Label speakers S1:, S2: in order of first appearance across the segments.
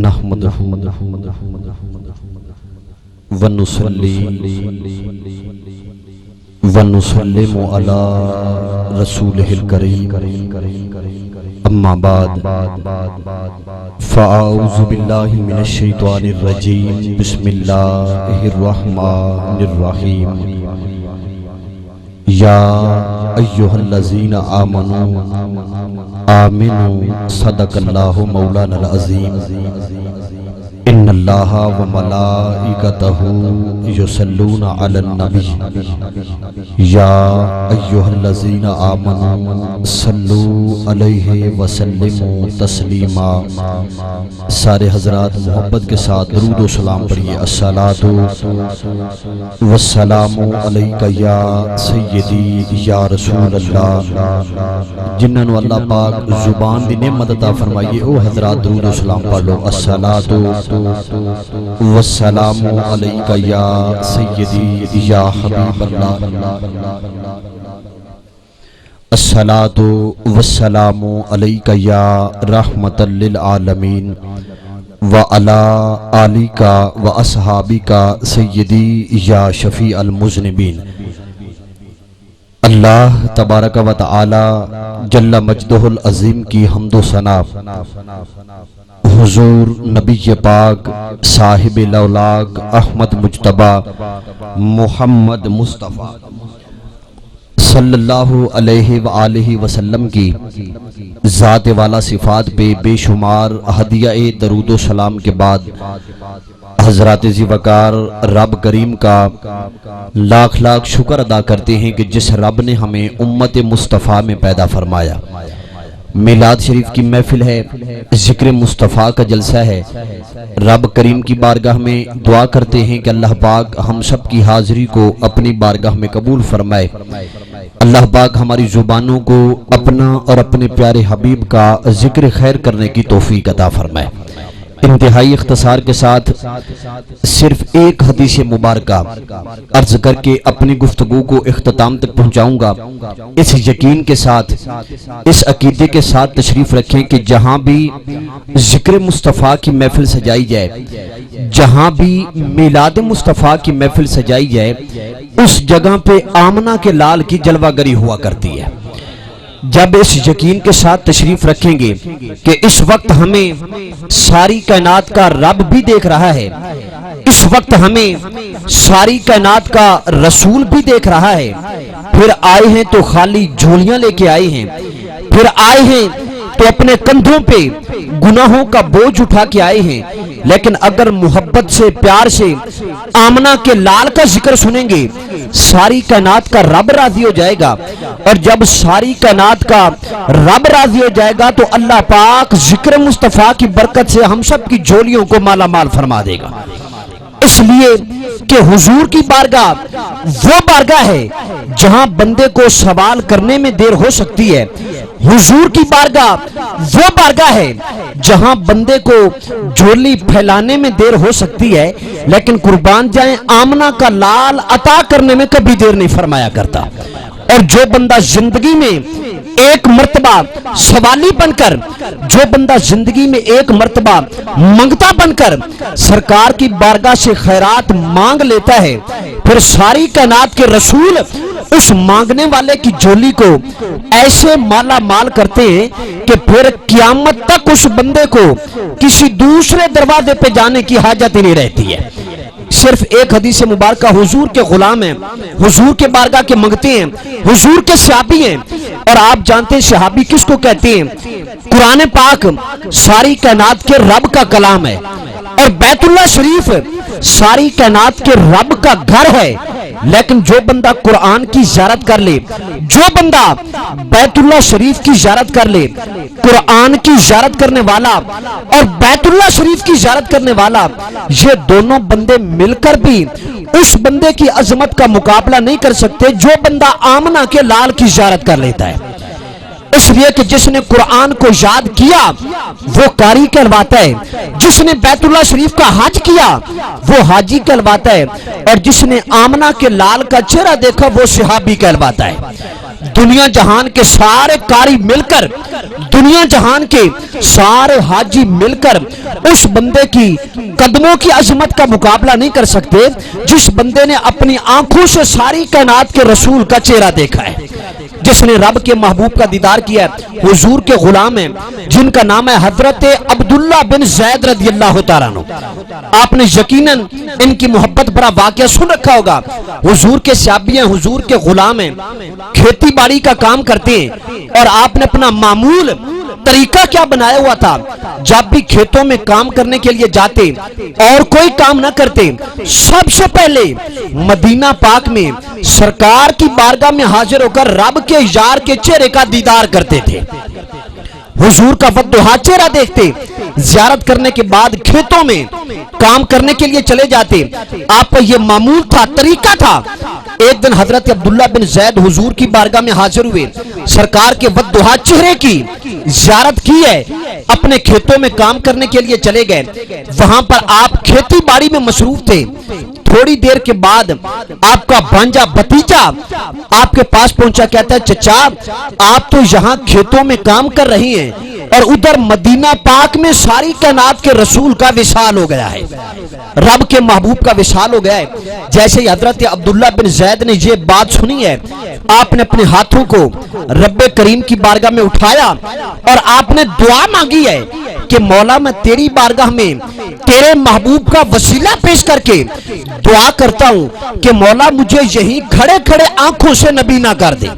S1: نحمدہ ونصلی ونسلم علی رسولہ الکریم اما بعد فاعوذ باللہ من الشیطان الرجیم بسم اللہ الرحمن الرحیم یا ایہا الذین آمنوا آمنوا صدق اللہ مولانا العظیم ان اللہ و ملائکتہ یصلون علی النبی یا ایہا الذین آمنوا صلوا علیہ وسلموا تسلیما۔ سارے حضرات محبت کے ساتھ درود و سلام پڑھیے۔ الصلاۃ والسلام علیک یا سیدی یا رسول اللہ۔ جنہاں نو اللہ پاک زبان دی نعمت عطا فرمائیے او حضرات درود و سلام پڑھ لو۔ الصلاۃ والسلام علیک یا سیدی یا حبیب اللہ۔ الصلاۃ والسلام علیک یا رحمت للعالمین وعلی آلک واصحابک سیدی یا شفیع المذنبین۔ اللہ تبارک و تعالی جل مجدہ العظیم کی حمد و ثنا حضور نبی پاک صاحب الاولاق احمد مجتبی محمد مصطفیٰ صلی اللہ علیہ وآلہ وسلم کی ذات والا صفات پہ بے شمار ہدیہ درود و سلام کے بعد حضرات ذی وقار رب کریم کا لاکھ لاکھ شکر ادا کرتے ہیں کہ جس رب نے ہمیں امت مصطفیٰ میں پیدا فرمایا۔ میلاد شریف کی محفل ہے، ذکر مصطفیٰ کا جلسہ ہے۔ رب کریم کی بارگاہ میں دعا کرتے ہیں کہ اللہ پاک ہم سب کی حاضری کو اپنی بارگاہ میں قبول فرمائے۔ اللہ پاک ہماری زبانوں کو اپنا اور اپنے پیارے حبیب کا ذکر خیر کرنے کی توفیق عطا فرمائے۔ انتہائی اختصار کے ساتھ صرف ایک حدیث مبارکہ عرض کر کے اپنی گفتگو کو اختتام تک پہنچاؤں گا۔ اس یقین کے ساتھ، اس عقیدے کے ساتھ تشریف رکھیں کہ جہاں بھی ذکر مصطفیٰ کی محفل سجائی جائے، جہاں بھی میلاد مصطفیٰ کی محفل سجائی جائے، اس جگہ پہ آمنہ کے لال کی جلوہ گری ہوا کرتی ہے۔ جب اس یقین کے ساتھ تشریف رکھیں گے کہ اس وقت ہمیں ساری کائنات کا رب بھی دیکھ رہا ہے، اس وقت ہمیں ساری کائنات کا رسول بھی دیکھ رہا ہے، پھر آئے ہیں تو خالی جھولیاں لے کے آئے ہیں، پھر آئے ہیں تو اپنے کندھوں پہ گناہوں کا بوجھ اٹھا کے آئے ہیں، لیکن اگر محبت سے پیار سے آمنہ کے لال کا ذکر سنیں گے ساری کائنات کا رب راضی ہو جائے گا، اور جب ساری کائنات کا رب راضی ہو جائے گا تو اللہ پاک ذکر مصطفیٰ کی برکت سے ہم سب کی جھولیوں کو مالا مال فرما دے گا۔ اس لیے کہ حضور کی بارگاہ وہ بارگاہ ہے جہاں بندے کو سوال کرنے میں دیر ہو سکتی ہے، حضور کی بارگاہ وہ بارگاہ ہے جہاں بندے کو جھولی پھیلانے میں دیر ہو سکتی ہے، لیکن قربان جائیں آمنہ کا لال عطا کرنے میں کبھی دیر نہیں فرمایا کرتا۔ اور جو بندہ زندگی میں ایک مرتبہ سوالی بن کر، جو بندہ زندگی میں ایک مرتبہ منگتا بن کر سرکار کی بارگاہ سے خیرات مانگ لیتا ہے، پھر ساری کائنات کے رسول اس مانگنے والے کی جھولی کو ایسے مالا مال کرتے ہیں کہ پھر قیامت تک اس بندے کو کسی دوسرے دروازے پہ جانے کی حاجت ہی نہیں رہتی ہے۔ صرف ایک حدیث مبارکہ حضور کے غلام ہیں، حضور کے بارگاہ کے منگتے ہیں، حضور کے صحابی ہیں، اور آپ جانتے ہیں صحابی کس کو کہتے ہیں؟ قرآن پاک ساری کائنات کے رب کا کلام ہے، اور بیت اللہ شریف ساری کائنات کے رب کا گھر ہے، لیکن جو بندہ قرآن کی زیارت کر لے، جو بندہ بیت اللہ شریف کی زیارت کر لے، قرآن کی زیارت کرنے والا اور بیت اللہ شریف کی زیارت کرنے والا، یہ دونوں بندے مل کر بھی اس بندے کی عظمت کا مقابلہ نہیں کر سکتے جو بندہ آمنہ کے لال کی زیارت کر لیتا ہے۔ اس لیے کہ جس نے قرآن کو یاد کیا وہ قاری کہلواتا ہے، جس نے بیت اللہ شریف کا حج کیا وہ حاجی کہلواتا ہے، اور جس نے آمنہ کے لال کا چہرہ دیکھا وہ صحابی کہلواتا ہے۔ دنیا جہان کے سارے قاری مل کر، دنیا جہان کے سارے حاجی مل کر اس بندے کی قدموں کی عظمت کا مقابلہ نہیں کر سکتے جس بندے نے اپنی آنکھوں سے ساری کائنات کے رسول کا چہرہ دیکھا ہے، جس نے رب کے محبوب کا دیدار کیا ہے۔ حضور کے غلام ہیں جن کا نام ہے حضرت عبداللہ بن زید رضی اللہ تعالیٰ عنہ۔ آپ نے یقیناً ان کی محبت بڑا واقعہ سن رکھا ہوگا۔ حضور کے صحابی ہیں، حضور کے غلام ہیں، کھیتی باڑی کا کام کرتے ہیں، اور آپ نے اپنا معمول طریقہ کیا بنایا ہوا تھا، جب بھی کھیتوں میں کام کرنے کے لیے جاتے اور کوئی کام نہ کرتے، سب سے پہلے مدینہ پاک میں سرکار کی بارگاہ میں حاضر ہو کر رب کے یار کے چہرے کا دیدار کرتے تھے، حضور کا وضحا چہرہ دیکھتے، زیارت کرنے کے بعد کھیتوں میں کام کرنے کے لیے چلے جاتے۔ آپ کا یہ معمول تھا، طریقہ تھا۔ ایک دن حضرت عبداللہ بن زید حضور کی بارگاہ میں حاضر ہوئے، سرکار کے وضحا چہرے کی زیارت کی ہے، اپنے کھیتوں میں کام کرنے کے لیے چلے گئے۔ وہاں پر آپ کھیتی باڑی میں مصروف تھے۔ تھوڑی دیر کے بعد آپ کا بھانجا بھتیجا آپ کے پاس پہنچا، کہتا ہے چچا آپ تو یہاں کھیتوں میں کام کر رہی ہیں اور ادھر مدینہ پاک میں ساری کائنات کے رسول کا وصال ہو گیا ہے، رب کے محبوب کا وصال ہو گیا ہے۔ جیسے ہی حضرت عبداللہ بن زید نے یہ بات سنی ہے، آپ نے اپنے ہاتھوں کو رب کریم کی بارگاہ میں اٹھایا اور آپ نے دعا مانگی ہے کہ مولا میں تیری بارگاہ میں تیرے محبوب کا وسیلہ پیش کر کے دعا کرتا ہوں کہ مولا مجھے یہی کھڑے کھڑے آنکھوں سے نبینا کر دے،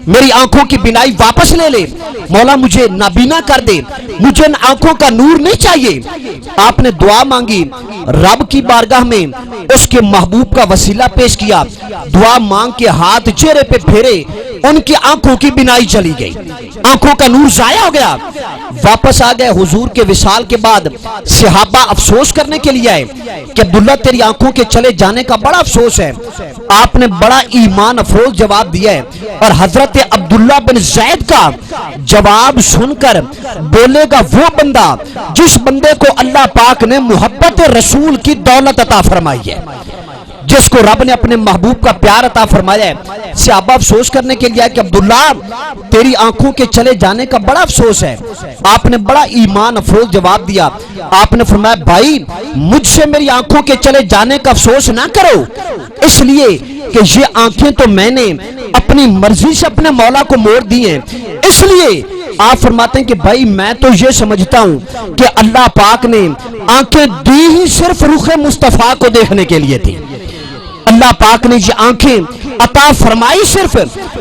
S1: میری آنکھوں کی بینائی واپس لے لے، مولا مجھے نابینا کر دے، مجھے ان آنکھوں کا نور نہیں چاہیے۔ آپ نے دعا مانگی، رب کی بارگاہ میں اس کے محبوب کا وسیلہ پیش کیا، دعا مانگ کے ہاتھ چہرے پہ پھیرے، ان کی آنکھوں کی بینائی چلی گئی، آنکھوں کا نور ضائع ہو گیا۔ واپس آ گئے۔ حضور کے وصال کے بعد صحابہ افسوس کرنے کے لیے آئے کہ عبداللہ تیری آنکھوں کے چلے جانے کا بڑا افسوس ہے۔ آپ نے بڑا ایمان افروز جواب دیا ہے، اور حضرت عبداللہ بن زید کا جواب سن کر بولے گا وہ بندہ جس بندے کو اللہ پاک نے محبت رسول کی دولت عطا فرمائی ہے، جس کو رب نے اپنے محبوب کا پیار عطا فرمایا ہے۔ صحابہ افسوس کرنے کے لیے کہ عبداللہ تیری آنکھوں کے چلے جانے کا بڑا افسوس ہے۔ آپ نے بڑا ایمان افروز جواب دیا، آپ نے فرمایا بھائی مجھ سے میری آنکھوں کے چلے جانے کا افسوس نہ کرو، اس لیے کہ یہ آنکھیں تو میں نے اپنی مرضی سے اپنے مولا کو موڑ دی ہیں، اس لیے آپ فرماتے ہیں کہ بھائی میں تو یہ سمجھتا ہوں کہ اللہ پاک نے آنکھیں دی ہی صرف رخ مصطفیٰ کو دیکھنے کے لیے تھی، اللہ پاک نے یہ آنکھیں عطا فرمائی صرف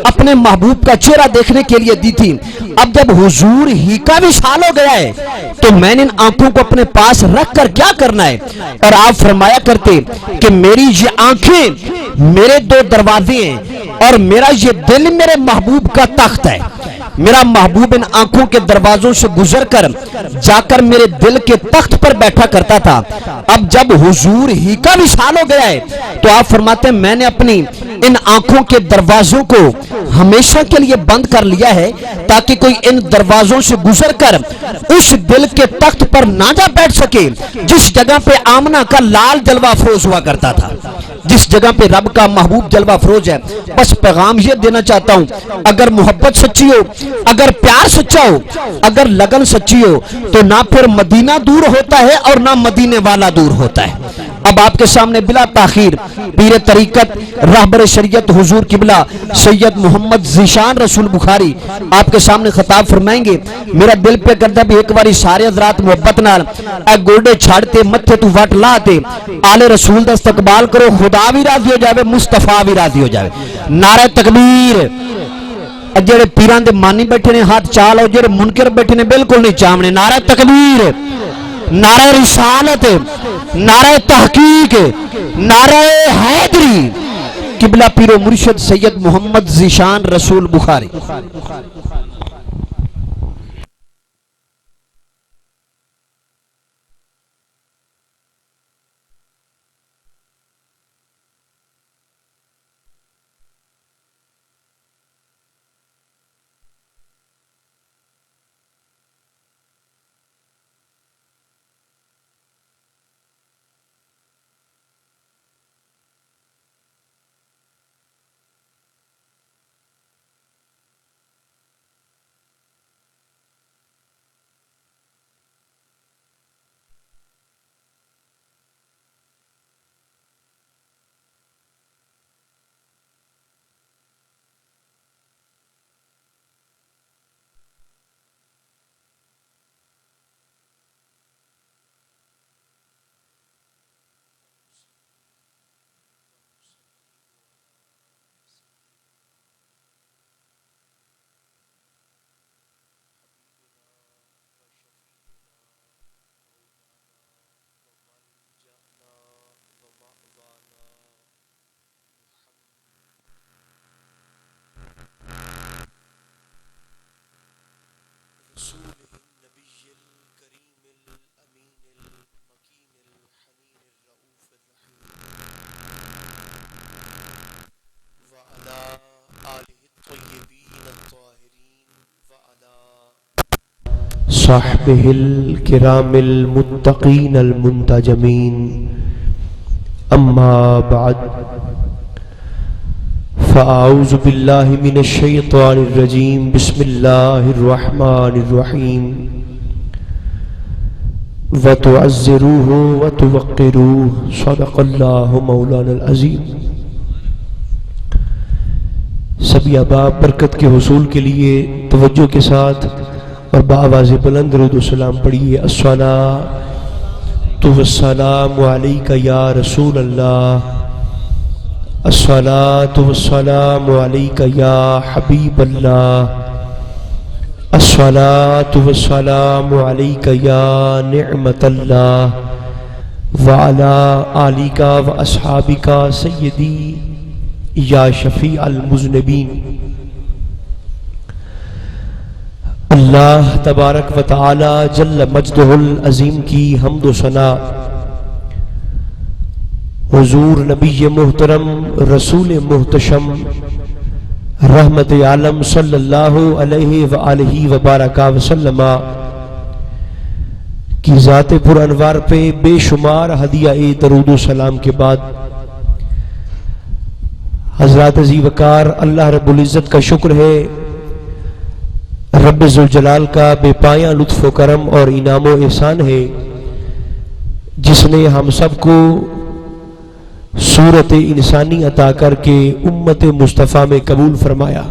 S1: اپنے محبوب کا چہرہ دیکھنے کے لیے دی تھی۔ اب جب حضور ہی کا وصال ہو گیا ہے تو میں نے ان آنکھوں کو اپنے پاس رکھ کر کیا کرنا ہے، اور آپ فرمایا کرتے کہ میری یہ آنکھیں میرے دو دروازے ہیں، اور میرا یہ دل میرے محبوب کا تخت ہے، میرا محبوب ان آنکھوں کے دروازوں سے گزر کر جا کر میرے دل کے تخت پر بیٹھا کرتا تھا۔ اب جب حضور ہی کا وصال ہو گیا ہے تو آپ فرماتے ہیں میں نے اپنی ان آنکھوں کے دروازوں کو ہمیشہ کے لیے بند کر لیا ہے تاکہ کوئی ان دروازوں سے گزر کر اس دل کے تخت پر نہ جا بیٹھ سکے جس جگہ پہ آمنہ کا لال جلوہ افروز ہوا کرتا تھا، جس جگہ پہ رب کا محبوب جلوہ افروز ہے۔ بس پیغام یہ دینا چاہتا ہوں، اگر محبت سچی ہو، اگر پیار سچا ہو، اگر لگن سچی ہو تو نہ پھر مدینہ دور ہوتا ہے اور نہ مدینے والا دور ہوتا ہے۔ اب آپ کے سامنے بلا تاخیر پیر طریقت رہبر شریعت حضور قبلہ سید محمد ذیشان رسول بخاری آپ کے سامنے خطاب فرمائیں گے۔ میرا دل پہ کرتا بھی ایک باری سارے حضرات محبت نال اے گوڑے چھاڑتے متھے تو وٹ لاتے آل رسول دا استقبال کرو، خدا بھی راضی ہو جاوے، مصطفیٰ بھی راضی ہو جاوے۔ نعرہ تکبیر۔ جڑے پیران دے مانی بیٹھے نے ہاتھ چال، اور جڑے منکر بیٹھے نے بالکل نہیں چامنے۔ نعرہ تکبیر، نعرہ رسالت، نعرہ تحقیق، نعرہ حیدری۔ قبلہ پیر و مرشد سید محمد ذیشان رسول بخاری۔
S2: وصحبه الكرام المتقين المنتجمين أما بعد فأعوذ بالله من الشيطان الرجيم بسم الله الرحمن الرحيم وتعزروه وتوقروه صدق الله مولانا العظيم. سبھی احباب برکت کے حصول کے لیے توجہ کے ساتھ اور بآواز بلند درود و سلام پڑھیے. الصلاۃ والسلام علیک یا رسول اللہ، الصلاۃ والسلام علیک یا حبیب اللہ، الصلاۃ والسلام علیک یا نعمت اللہ، وعلی آلک و اصحابک سیدی یا شفیع المذنبین. اللہ تبارک و تعالی جل مجدہ العظیم کی حمد و ثنا حضور نبی محترم رسول محتشم رحمت عالم صلی اللہ علیہ وآلہ وبارک وسلم کی ذات پر انوار پہ بے شمار ہدیہ درود و سلام کے بعد حضرات عزیز وقار اللہ رب العزت کا شکر ہے، رب ذوالجلال کا بے پایاں لطف و کرم اور انعام و احسان ہے جس نے ہم سب کو صورت انسانی عطا کر کے امت مصطفیٰ میں قبول فرمایا.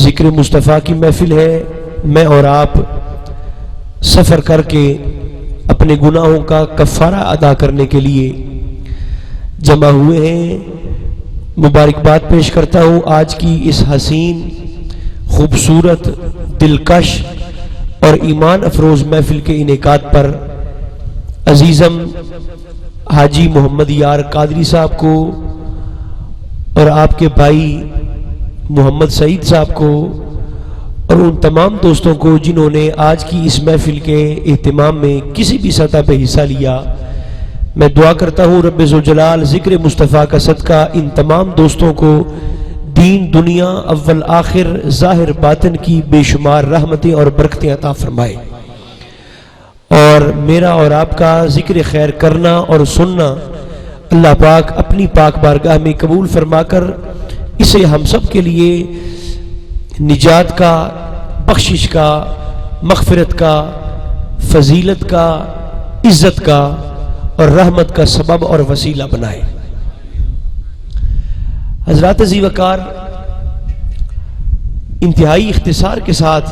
S2: ذکر مصطفیٰ کی محفل ہے. میں اور آپ سفر کر کے اپنے گناہوں کا کفارہ ادا کرنے کے لیے جمع ہوئے ہیں. مبارکباد پیش کرتا ہوں آج کی اس حسین، خوبصورت، دلکش اور ایمان افروز محفل کے انعقاد پر عزیزم حاجی محمد یار قادری صاحب کو اور آپ کے بھائی محمد سعید صاحب کو اور ان تمام دوستوں کو جنہوں نے آج کی اس محفل کے اہتمام میں کسی بھی سطح پہ حصہ لیا. میں دعا کرتا ہوں رب ذوالجلال ذکر مصطفیٰ کا صدقہ ان تمام دوستوں کو دین دنیا اول آخر ظاہر باطن کی بے شمار رحمتیں اور برکتیں عطا فرمائے، اور میرا اور آپ کا ذکر خیر کرنا اور سننا اللہ پاک اپنی پاک بارگاہ میں قبول فرما کر اسے ہم سب کے لیے نجات کا، بخشش کا، مغفرت کا، فضیلت کا، عزت کا اور رحمت کا سبب اور وسیلہ بنائے. حضرات عزیز وقار، انتہائی اختصار کے ساتھ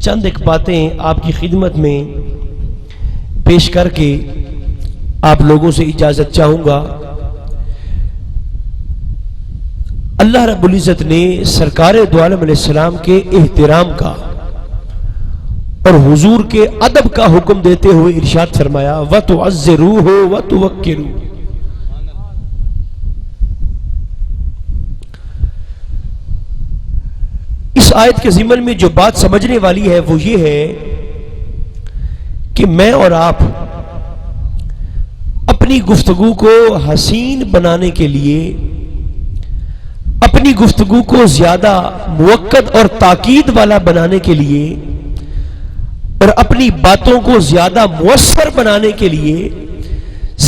S2: چند ایک باتیں آپ کی خدمت میں پیش کر کے آپ لوگوں سے اجازت چاہوں گا. اللہ رب العزت نے سرکار دو عالم علیہ السلام کے احترام کا اور حضور کے ادب کا حکم دیتے ہوئے ارشاد فرمایا وَتُعَزِّرُوهُ وَتُوَقِّرُوهُ. اس آیت کے ضمن میں جو بات سمجھنے والی ہے وہ یہ ہے کہ میں اور آپ اپنی گفتگو کو حسین بنانے کے لیے، اپنی گفتگو کو زیادہ موقت اور تاکید والا بنانے کے لیے اور اپنی باتوں کو زیادہ مؤثر بنانے کے لیے،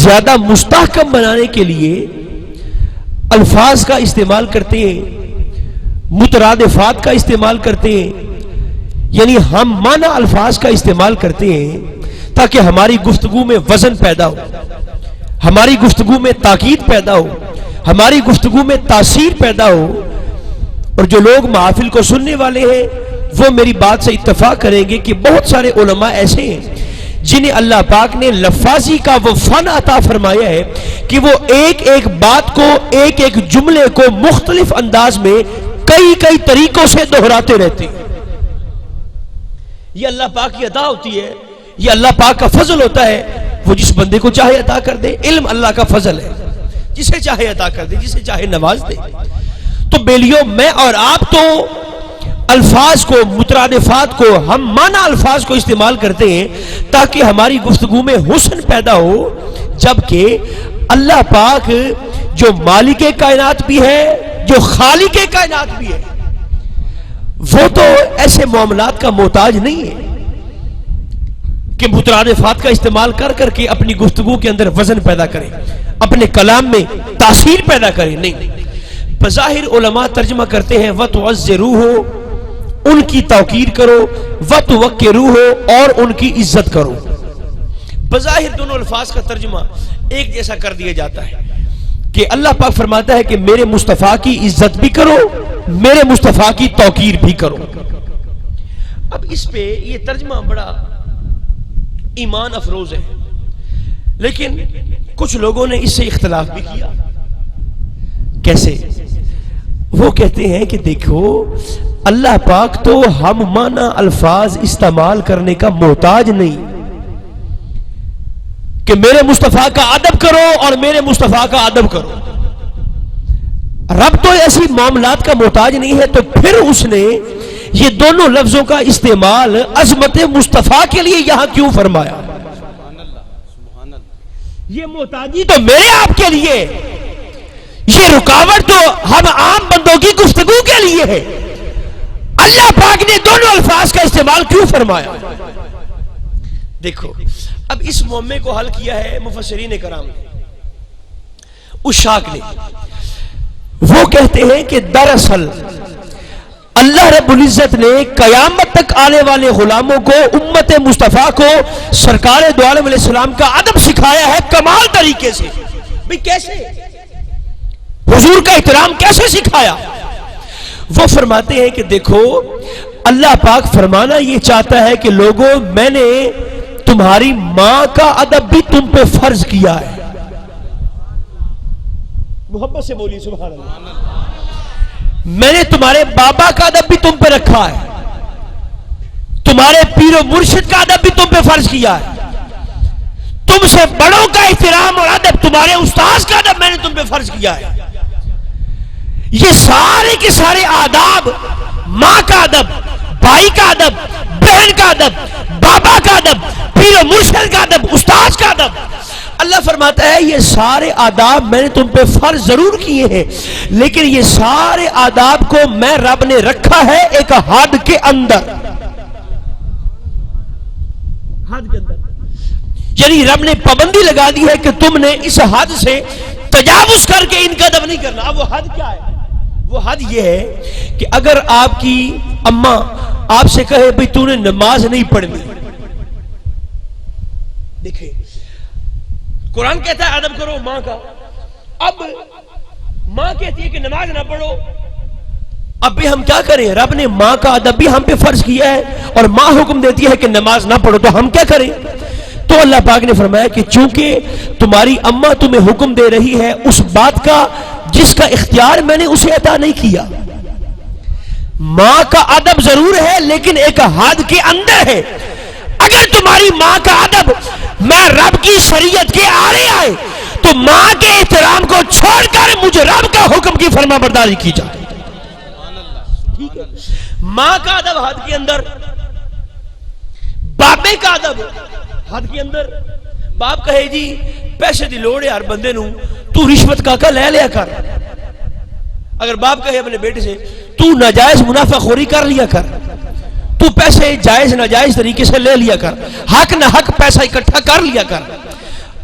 S2: زیادہ مستحکم بنانے کے لیے الفاظ کا استعمال کرتے ہیں، مترادفات کا استعمال کرتے ہیں. یعنی ہم معنی الفاظ کا استعمال کرتے ہیں تاکہ ہماری گفتگو میں وزن پیدا ہو، ہماری گفتگو میں تاکید پیدا ہو، ہماری گفتگو میں تاثیر پیدا ہو. اور جو لوگ محافل کو سننے والے ہیں وہ میری بات سے اتفاق کریں گے کہ بہت سارے علماء ایسے ہیں جنہیں اللہ پاک نے لفاظی کا وہ فن عطا فرمایا ہے کہ وہ ایک ایک بات کو، ایک ایک جملے کو مختلف انداز میں کئی طریقوں سے دہراتے رہتے ہیں. یہ اللہ پاک کی عطا ہوتی ہے، یہ اللہ پاک کا فضل ہوتا ہے. وہ جس بندے کو چاہے عطا کر دے. علم اللہ کا فضل ہے، جسے چاہے عطا کر دے، جسے چاہے نواز دے. تو بیلیوں، میں اور آپ تو الفاظ کو، مترادفات کو، ہم معنی الفاظ کو استعمال کرتے ہیں تاکہ ہماری گفتگو میں حسن پیدا ہو، جبکہ اللہ پاک جو مالک کائنات بھی ہے، جو خالق کائنات بھی ہے، وہ تو ایسے معاملات کا محتاج نہیں ہے کہ مترادفات کا استعمال کر کر کے اپنی گفتگو کے اندر وزن پیدا کرے، اپنے کلام میں تاثیر پیدا کرے. نہیں، بظاہر علماء ترجمہ کرتے ہیں وَتُعَزِّرُوهُ، ان کی توقیر کرو، وَتُوَقِّرُوهُ، اور ان کی عزت کرو. بظاہر دونوں الفاظ کا ترجمہ ایک جیسا کر دیا جاتا ہے کہ اللہ پاک فرماتا ہے کہ میرے مصطفیٰ کی عزت بھی کرو، میرے مصطفیٰ کی توقیر بھی کرو. اب اس پہ یہ ترجمہ بڑا ایمان افروز ہے، لیکن کچھ لوگوں نے اس سے اختلاف بھی کیا. کیسے؟ وہ کہتے ہیں کہ دیکھو اللہ پاک تو ہم معنی الفاظ استعمال کرنے کا محتاج نہیں کہ میرے مصطفیٰ کا ادب کرو اور میرے مصطفیٰ کا ادب کرو. رب تو ایسی معاملات کا محتاج نہیں ہے، تو پھر اس نے یہ دونوں لفظوں کا استعمال عظمت مصطفیٰ کے لیے یہاں کیوں فرمایا؟ یہ محتاجی تو میرے آپ کے لیے، یہ رکاوٹ تو ہم عام بندوں کی گفتگو کے لیے ہے. اللہ پاک نے دونوں الفاظ کا استعمال کیوں فرمایا؟ دیکھو اب اس معمے کو حل کیا ہے مفسرین کرام نے، اشاق نے. وہ کہتے ہیں کہ دراصل اللہ رب العزت نے قیامت تک آنے والے غلاموں کو، امت مصطفیٰ کو سرکار دو عالم علیہ السلام کا ادب سکھایا ہے کمال طریقے سے. بھئی کیسے؟ حضور کا احترام کیسے سکھایا؟ وہ فرماتے ہیں کہ دیکھو اللہ پاک فرمانا یہ چاہتا ہے کہ لوگوں میں نے تمہاری ماں کا ادب بھی تم پہ فرض کیا ہے. محبت سے بولی سبحان اللہ. میں نے تمہارے بابا کا ادب بھی تم پہ رکھا ہے، تمہارے پیر و مرشد کا ادب بھی تم پہ فرض کیا ہے، تم سے بڑوں کا احترام اور ادب، تمہارے استاذ کا ادب میں نے تم پہ فرض کیا ہے. یہ سارے کے سارے آداب، ماں کا ادب، بھائی کا ادب، بہن کا ادب، بابا کا ادب، پیر و مرشد کا ادب، استاذ کا ادب، اللہ فرماتا ہے یہ سارے آداب میں نے تم پہ فرض ضرور کیے ہیں، لیکن یہ سارے آداب کو میں رب نے رکھا ہے ایک حد کے اندر. حد کے اندر یعنی رب نے پابندی لگا دی ہے کہ تم نے اس حد سے تجاوز کر کے ان کا ادب نہیں کرنا. اب وہ حد کیا ہے؟ وہ حد یہ ہے کہ اگر آپ کی اماں آپ سے کہے بھئی تو نے نماز نہیں پڑھنی، دیکھیں قرآن کہتا ہے ادب کرو ماں کا، اب ماں کہتی ہے کہ نماز نہ پڑھو. اب بھی ہم کیا کریں؟ رب نے ماں کا ادب بھی ہم پہ فرض کیا ہے اور ماں حکم دیتی ہے کہ نماز نہ پڑھو، تو ہم کیا کریں؟ تو اللہ پاک نے فرمایا کہ چونکہ تمہاری اماں تمہیں حکم دے رہی ہے اس بات کا جس کا اختیار میں نے اسے عطا نہیں کیا. ماں کا ادب ضرور ہے لیکن ایک حد کے اندر ہے. اگر تمہاری ماں کا ادب میں رب کی شریعت کے آڑے آئے تو ماں کے احترام کو چھوڑ کر مجھے رب کا حکم کی فرما برداری کی جائے. ماں کا ادب حد کے اندر، بابے کا ادب حد کے اندر. باپ کہے جی پیسے دی لوڑ ہے ہر بندے نو، تو رشوت کا لے لیا کر. اگر باپ کہے اپنے بیٹے سے تو ناجائز منافع خوری کر لیا کر، تو پیسے جائز ناجائز طریقے سے لے لیا کر، حق نہ حق پیسہ اکٹھا کر لیا کر.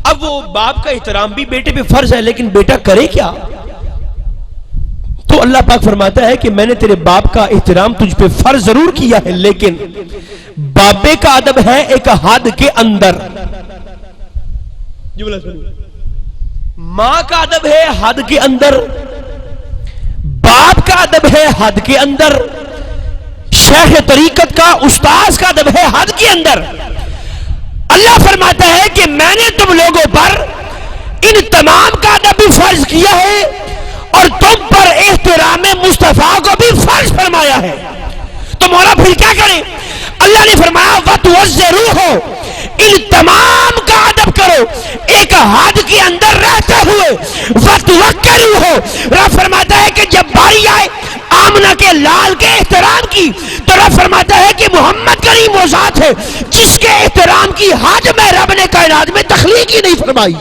S2: اب وہ باپ کا احترام بھی بیٹے پہ فرض ہے، لیکن بیٹا کرے کیا؟ تو اللہ پاک فرماتا ہے کہ میں نے تیرے باپ کا احترام تجھ پہ فرض ضرور کیا ہے، لیکن بابے کا ادب ہے ایک حد کے اندر. ماں کا ادب ہے حد کے اندر، باپ کا ادب ہے حد کے اندر، شیخ طریقت کا استاذ کا ادب ہے حد کے اندر. اللہ فرماتا ہے کہ میں نے تم لوگوں پر ان تمام کا ادب بھی فرض کیا ہے اور تم پر احترام مصطفیٰ کو بھی فرض فرمایا ہے. تو مولا پھر کیا کریں؟ اللہ نے فرمایا وَتُوَزِّرُوهُ، ان تمام کا ادب کرو ایک حد کے اندر رہتے ہوئے. وَتُوَقِّرُوهُ، رب فرماتا ہے کہ جب باری آئے آمنہ کے لال کے احترام کی تو رب فرماتا ہے کہ محمد کریم وہ ذات ہے جس کے احترام کی حد میں رب نے کائنات میں تخلیق ہی نہیں فرمائی.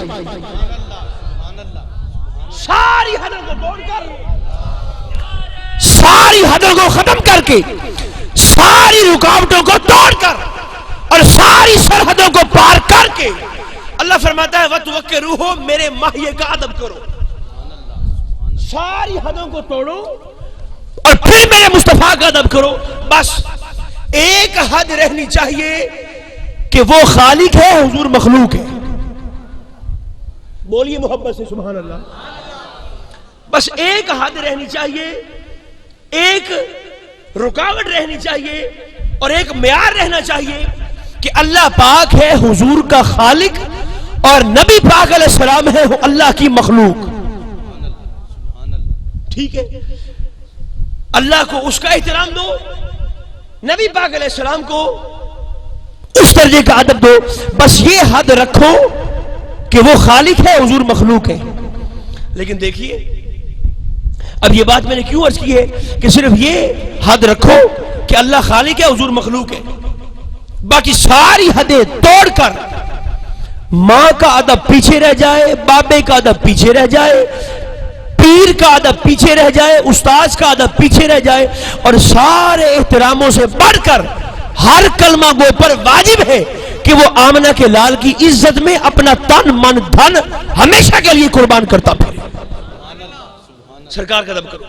S2: ساری حدوں کو توڑ کر، ساری حدوں کو ختم کر کے ساری رکاوٹوں کو توڑ کر اور ساری سرحدوں کو پار کر کے اللہ فرماتا ہے وَتُوَقِّرُوهُ، میرے ماہیے کا ادب کرو، ساری حدوں کو توڑو اور پھر میرے مصطفیٰ کا ادب کرو. بس ایک حد رہنی چاہیے کہ وہ خالق ہے، حضور مخلوق ہے. بولیے محبت سے سبحان اللہ. بس ایک حد رہنی چاہیے، ایک رکاوٹ رہنی چاہیے اور ایک معیار رہنا چاہیے کہ اللہ پاک ہے حضور کا خالق اور نبی پاک علیہ السلام ہے اللہ کی مخلوق. ٹھیک ہے، اللہ کو اس کا احترام دو، نبی پاک علیہ السلام کو اس درجے کا ادب دو. بس یہ حد رکھو کہ وہ خالق ہے، حضور مخلوق ہے. لیکن دیکھیے اب یہ بات میں نے کیوں عرض کی ہے کہ صرف یہ حد رکھو کہ اللہ خالق ہے، حضور مخلوق ہے، باقی ساری حدیں توڑ کر ماں کا ادب پیچھے رہ جائے، بابے کا ادب پیچھے رہ جائے، پیر کا ادب پیچھے رہ جائے، استاذ کا ادب پیچھے رہ جائے، اور سارے احتراموں سے بڑھ کر ہر کلمہ گو پر واجب ہے کہ وہ آمنہ کے لال کی عزت میں اپنا تن من دھن ہمیشہ کے لیے قربان کرتا پھرے. سرکار کا ادب کرو.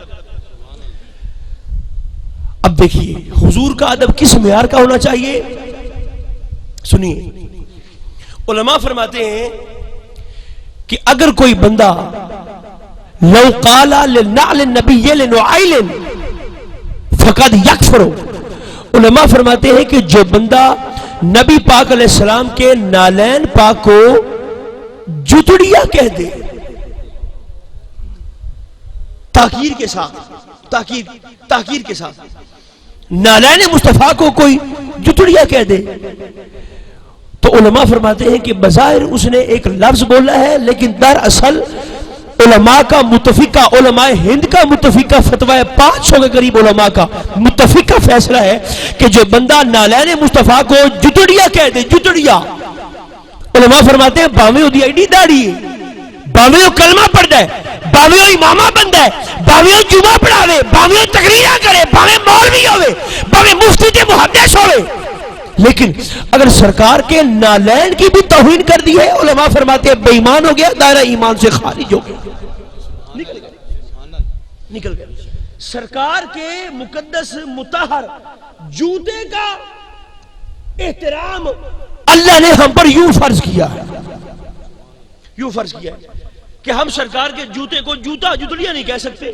S2: اب دیکھیے حضور کا ادب کس معیار کا ہونا چاہیے. سنیے، علماء فرماتے ہیں کہ اگر کوئی بندہ لو قال للنعل النبی لنعیل فقد یکفر، علماء فرماتے ہیں کہ جو بندہ نبی پاک علیہ السلام کے نالین پاک کو جتڑیا کہہ دے، تاکیر کے ساتھ، تاکیر کے ساتھ نالین مصطفیٰ کو کوئی جتڑیا کہہ دے، تو علماء فرماتے ہیں کہ بظاہر اس نے ایک لفظ بولا ہے، لیکن دراصل علماء کا متفقہ، علماء ہند کا متفقہ فتویٰ 500 کے قریب علماء کا متفقہ فیصلہ ہے کہ جو بندہ نالین مصطفیٰ کو جتڑیا کہہ دے، جتڑیا، علماء فرماتے ہیں باویں دی ایڈی داڑھی ہے، باویں کلمہ پڑھتا ہے، باویں امامہ بندہ ہے، باویں جمعہ پڑھاوے، باویں تقریرہ کرے، باویں مولوی ہوئے، باویں مفتی تے محدث ہوئے، لیکن اگر سرکار کے نالین کی بھی توہین کر دی ہے، علماء فرماتے ہیں بے ایمان ہو گیا، دائرہ ایمان سے خارج ہو گیا، نکل گیا. سرکار کے مقدس مطہر جوتے کا احترام اللہ نے ہم پر یوں فرض کیا ہے، یوں فرض کیا ہے کہ ہم سرکار کے جوتے کو جوتا جتڑیا نہیں کہہ سکتے.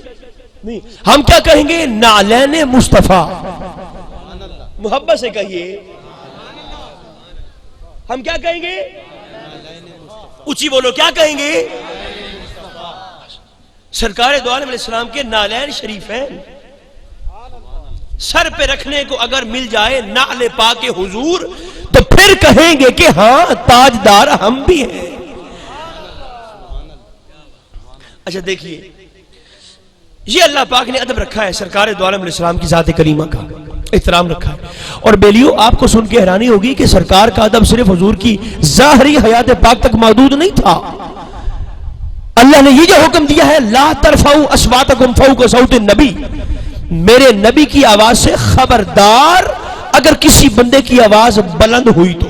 S2: نہیں، ہم کیا کہیں گے؟ نالین مصطفیٰ. محبت سے کہیے، ہم کیا کہیں گے؟ اونچی بولو، کیا کہیں گے؟ سرکار دو عالم علیہ السلام کے نالین شریف ہیں، سر پہ رکھنے کو اگر مل جائے نعل پاک حضور تو پھر کہیں گے کہ ہاں تاجدار ہم بھی ہیں. اچھا دیکھیے، یہ اللہ پاک نے ادب رکھا ہے سرکار دو عالم علیہ السلام کی ذات کریمہ کا، احترام رکھا ہے. اور بیلیو آپ کو سن کے حیرانی ہوگی کہ سرکار کا ادب صرف حضور کی ظاہری حیات پاک تک محدود نہیں تھا. اللہ نے یہ جو حکم دیا ہے لا ترفعوا اصواتکم فوق صوت النبی، میرے نبی کی آواز سے خبردار اگر کسی بندے کی آواز بلند ہوئی تو.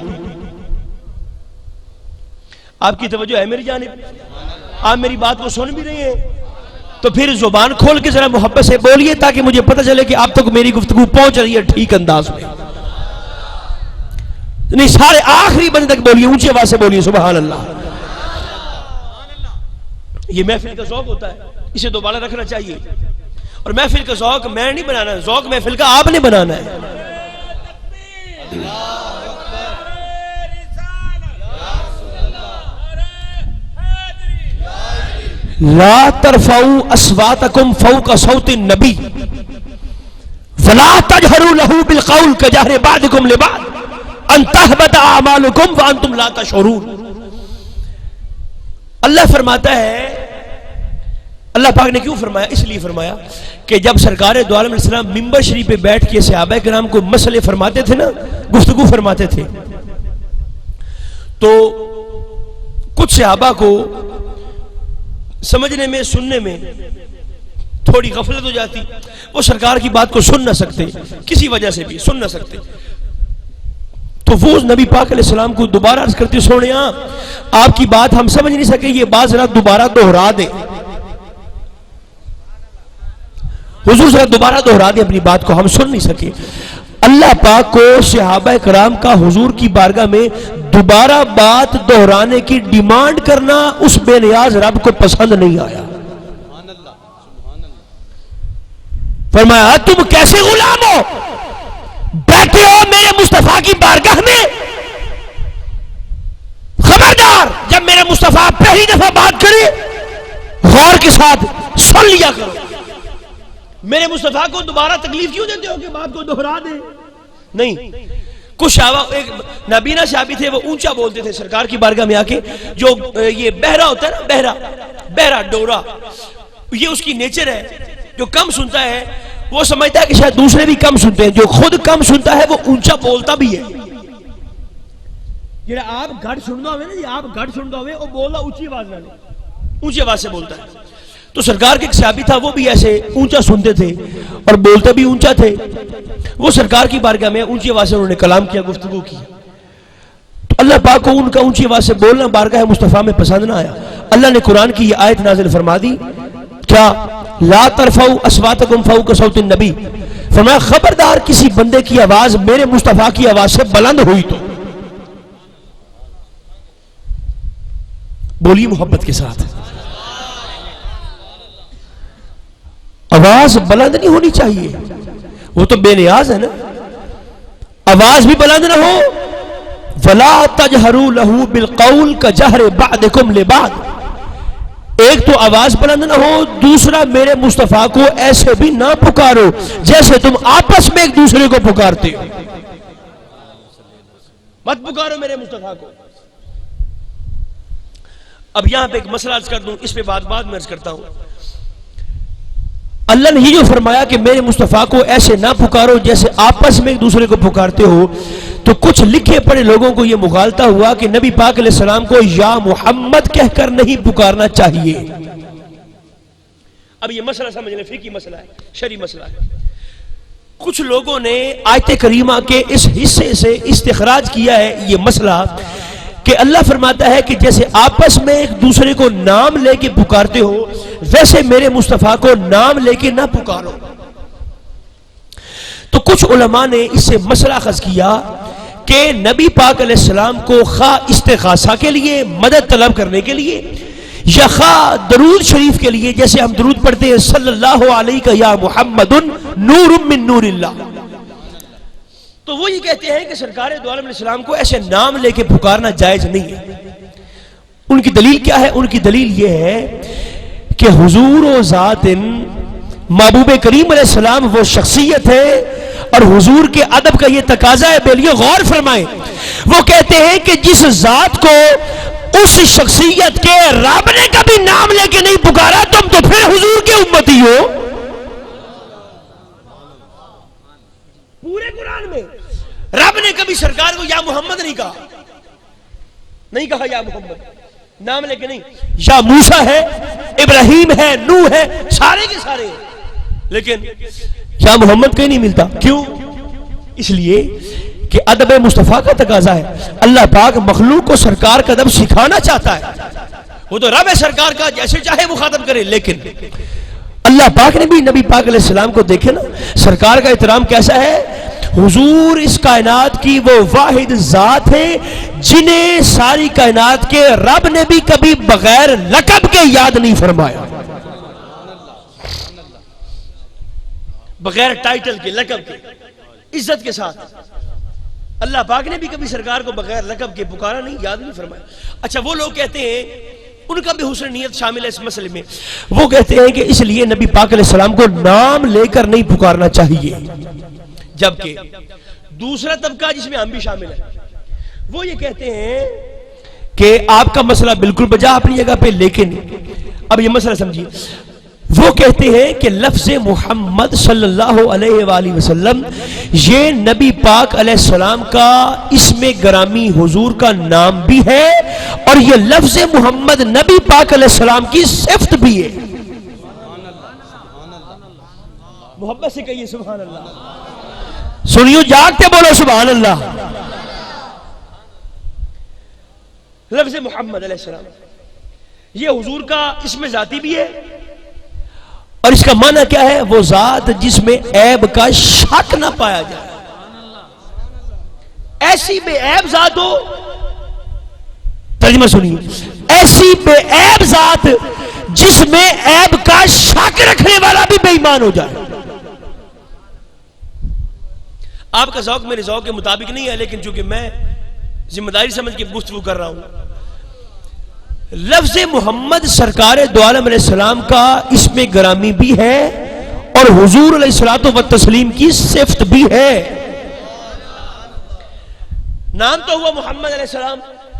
S2: آپ کی توجہ ہے میری جانب؟ آپ میری بات کو سن بھی رہے ہیں تو پھر زبان کھول کے ذرا محبت سے بولیے تاکہ مجھے پتہ چلے کہ آپ تک میری گفتگو پہنچ رہی ہے ٹھیک انداز میں. نہیں، سارے آخری بندے تک بولیے، اونچی آواز سے بولیے سبحان اللہ. یہ محفل کا ذوق ہوتا ہے، اسے دوبارہ رکھنا چاہیے. اور محفل کا ذوق میں نہیں بنانا، ذوق محفل کا آپ نے بنانا ہے. لا ترفعوا اصواتکم فوق صوت النبی ولا تجهروا له بالقول كجهر بعضكم لبعض ان تحبط اعمالكم وانتم لا تشعرون. اللہ فرماتا ہے، اللہ پاک نے کیوں فرمایا؟ اس لیے فرمایا کہ جب سرکار دو عالم علیہ السلام منبر شریف پہ بیٹھ کے صحابہ کرام کو مسئلے فرماتے تھے نا، گفتگو فرماتے تھے، تو کچھ صحابہ کو سمجھنے میں، سننے میں تھوڑی غفلت ہو جاتی، وہ سرکار کی بات کو سن نہ سکتے، کسی وجہ سے بھی سن نہ سکتے، تو وہ نبی پاک علیہ السلام کو دوبارہ عرض کرتے سونیا آپ کی بات ہم سمجھ نہیں سکے، یہ بات ذرا دوبارہ دوہرا دیں۔ حضور ذرا دوبارہ دوہرا دیں اپنی بات کو، ہم سن نہیں سکے۔ اللہ پاک کو صحابہ کرام کا حضور کی بارگاہ میں دوبارہ بات دہرانے کی ڈیمانڈ کرنا اس بے نیاز رب کو پسند نہیں آیا۔ فرمایا تم کیسے غلام ہو، بیٹھے ہو میرے مصطفیٰ کی بارگاہ میں، خبردار جب میرے مصطفیٰ پہلی دفعہ بات کرے غور کے ساتھ سن لیا کرو۔ میرے مصطفیٰ کو دوبارہ تکلیف کیوں دیتے ہو کہ بات کو دہرا دیں؟ نہیں، کچھ ایک نابینا صحابی تھے، وہ اونچا بولتے تھے سرکار کی بارگاہ میں آ کے، جو یہ بہرا ہوتا ہے نا، بہرا ڈورا، یہ اس کی نیچر ہے، جو کم سنتا ہے وہ سمجھتا ہے کہ شاید دوسرے بھی کم سنتے ہیں، جو خود کم سنتا ہے وہ اونچا بولتا بھی ہے۔ جڑا آپ گھٹ سندا ہوئے نا، آپ گھٹ سندا ہوئے وہ بولنا اونچی آواز نال، اونچی آواز سے بولتا ہے۔ تو سرکار کے ایک صحابی تھا، وہ بھی ایسے اونچا سنتے تھے اور بولتے بھی اونچا تھے، وہ سرکار کی بارگاہ میں اونچی آواز سے انہوں نے کلام کیا، گفتگو کی، تو اللہ پاک کو ان کا اونچی آواز سے بولنا بارگاہ مصطفیٰ میں پسند نہ آیا۔ اللہ نے قرآن کی یہ آیت نازل فرما دی، کیا لا ترفعوا اصواتکم فوق صوت النبی، فرمایا خبردار کسی بندے کی آواز میرے مصطفیٰ کی آواز سے بلند ہوئی تو بولی محبت کے ساتھ، آواز بلند نہیں ہونی چاہیے، وہ تو بے نیاز ہے نا، آواز بھی بلند نہ ہو۔ وَلَا تَجْهَرُوا لَهُ بِالْقَوْلِ كَجَهْرِ بَعْضِكُمْ لِبَعْضٍ، ایک تو آواز بلند نہ ہو، دوسرا میرے مصطفیٰ کو ایسے بھی نہ پکارو جیسے تم آپس میں ایک دوسرے کو پکارتے ہو، مت پکارو میرے مصطفیٰ کو۔ اب یہاں پہ ایک مسئلہ عرض کر دوں، اس پہ بعد میں عرض کرتا ہوں۔ اللہ نے ہی جو فرمایا کہ میرے مصطفیٰ کو ایسے نہ پکارو جیسے آپس میں ایک دوسرے کو پکارتے ہو، تو کچھ لکھے پڑھے لوگوں کو یہ مغالطہ ہوا کہ نبی پاک علیہ السلام کو یا محمد کہہ کر نہیں پکارنا چاہیے۔ اب یہ مسئلہ سمجھ لیں، فقہی مسئلہ ہے، شرعی مسئلہ ہے۔ کچھ لوگوں نے آیت کریمہ کے اس حصے سے استخراج کیا ہے یہ مسئلہ کہ اللہ فرماتا ہے کہ جیسے آپس میں ایک دوسرے کو نام لے کے پکارتے ہو، ویسے میرے مصطفیٰ کو نام لے کے نہ پکارو۔ تو کچھ علماء نے اس سے مسئلہ اخذ کیا کہ نبی پاک علیہ السلام کو خواہ استغاثہ کے لیے، مدد طلب کرنے کے لیے، یا خواہ درود شریف کے لیے، جیسے ہم درود پڑھتے ہیں صلی اللہ علیہ یا محمد نور من نور اللہ، تو وہ یہ کہتے ہیں کہ سرکار دو عالم علیہ السلام کو ایسے نام لے کے پکارنا جائز نہیں ہے۔ ان کی دلیل کیا ہے؟ ان کی دلیل یہ ہے کہ حضور و ذات محبوب کریم علیہ السلام وہ شخصیت ہے، اور حضور کے ادب کا یہ تقاضا ہے، بیلیو غور فرمائیں، وہ کہتے ہیں کہ جس ذات کو اس شخصیت کے رب نے کبھی نام لے کے نہیں پکارا، تم تو پھر حضور کے امتی ہو۔ پورے قرآن میں رب نے کبھی سرکار کو یا محمد نہیں کہا یا محمد، نام لے کے نہیں، یا موسیٰ ہے، ابراہیم ہے، نوح ہے، سارے کے سارے ہیں، لیکن یا محمد کہیں نہیں ملتا۔ کیوں؟ اس لیے کہ ادب مصطفیٰ کا تقاضا ہے، اللہ پاک مخلوق کو سرکار کا ادب سکھانا چاہتا ہے، وہ تو رب ہے سرکار کا، جیسے چاہے مخاطب کرے، لیکن اللہ پاک نے بھی نبی پاک علیہ السلام کو دیکھے نا، سرکار کا احترام کیسا ہے۔ حضور اس کائنات کی وہ واحد ذات ہے جنہیں ساری کائنات کے رب نے بھی کبھی بغیر لقب کے یاد نہیں فرمایا، بغیر ٹائٹل کے، لقب کے، عزت کے ساتھ اللہ پاک نے بھی کبھی سرکار کو بغیر لقب کے پکارا نہیں، یاد نہیں فرمایا۔ اچھا، وہ لوگ کہتے ہیں، ان کا بھی حسن نیت شامل ہے اس مسئلے میں، وہ کہتے ہیں کہ اس لیے نبی پاک علیہ السلام کو نام لے کر نہیں پکارنا چاہیے، جبکہ دوسرا طبقہ جس میں ہم بھی شامل ہیں وہ یہ کہتے ہیں کہ آپ کا مسئلہ بالکل بجا اپنی جگہ پہ، لیکن اب یہ مسئلہ سمجھیے، وہ کہتے ہیں کہ لفظ محمد صلی اللہ علیہ وآلہ وسلم یہ نبی پاک علیہ السلام کا اسم گرامی حضور کا نام بھی ہے، اور یہ لفظ محمد نبی پاک علیہ السلام کی صفت بھی ہے۔ محبت سے کہیے سبحان اللہ. سنیو جاگتے بولو سبحان اللہ. لفظ محمد علیہ السلام یہ حضور کا اسم ذاتی بھی ہے، اور اس کا معنی کیا ہے؟ وہ ذات جس میں عیب کا شک نہ پایا جائے. ایسی بے عیب ذات ہو، ترجمہ سنیے، ایسی بے عیب ذات جس میں عیب کا شک رکھنے والا بھی بے ایمان ہو جائے. آپ کا ذوق میرے ذوق کے مطابق نہیں ہے، لیکن چونکہ میں ذمہ داری سمجھ کے گفتگو کر رہا ہوں. لفظ محمد سرکار دو عالم علیہ السلام کا اسم گرامی بھی ہے، اور حضور علیہ الصلوۃ والتسلیم کی صفت بھی ہے. نام تو ہوا محمد علیہ السلام،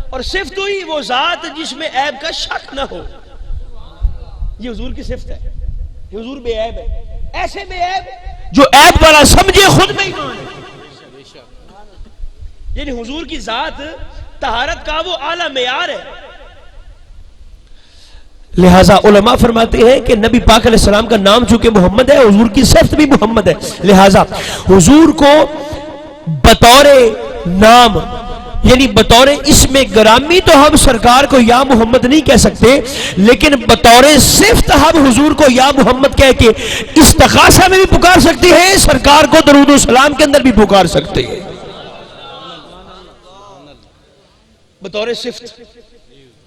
S2: اور صفت ہوئی وہ ذات جس میں عیب کا شک نہ ہو. یہ حضور کی صفت ہے. یہ حضور بے عیب ہے. ایسے بے عیب جو عیب والا سمجھے خود میں ایمان ہے. یعنی حضور کی ذات طہارت کا وہ اعلیٰ معیار ہے. لہذا علماء فرماتے ہیں کہ نبی پاک علیہ السلام کا نام چونکہ محمد ہے، حضور کی صفت بھی محمد ہے. لہذا حضور کو بطور نام یعنی بطور اسم گرامی تو ہم سرکار کو یا محمد نہیں کہہ سکتے، لیکن بطور صفت ہم حضور کو یا محمد کہہ کے استغاثہ میں بھی پکار سکتے ہیں، سرکار کو درود و سلام کے اندر بھی پکار سکتے ہیں. بطور صفت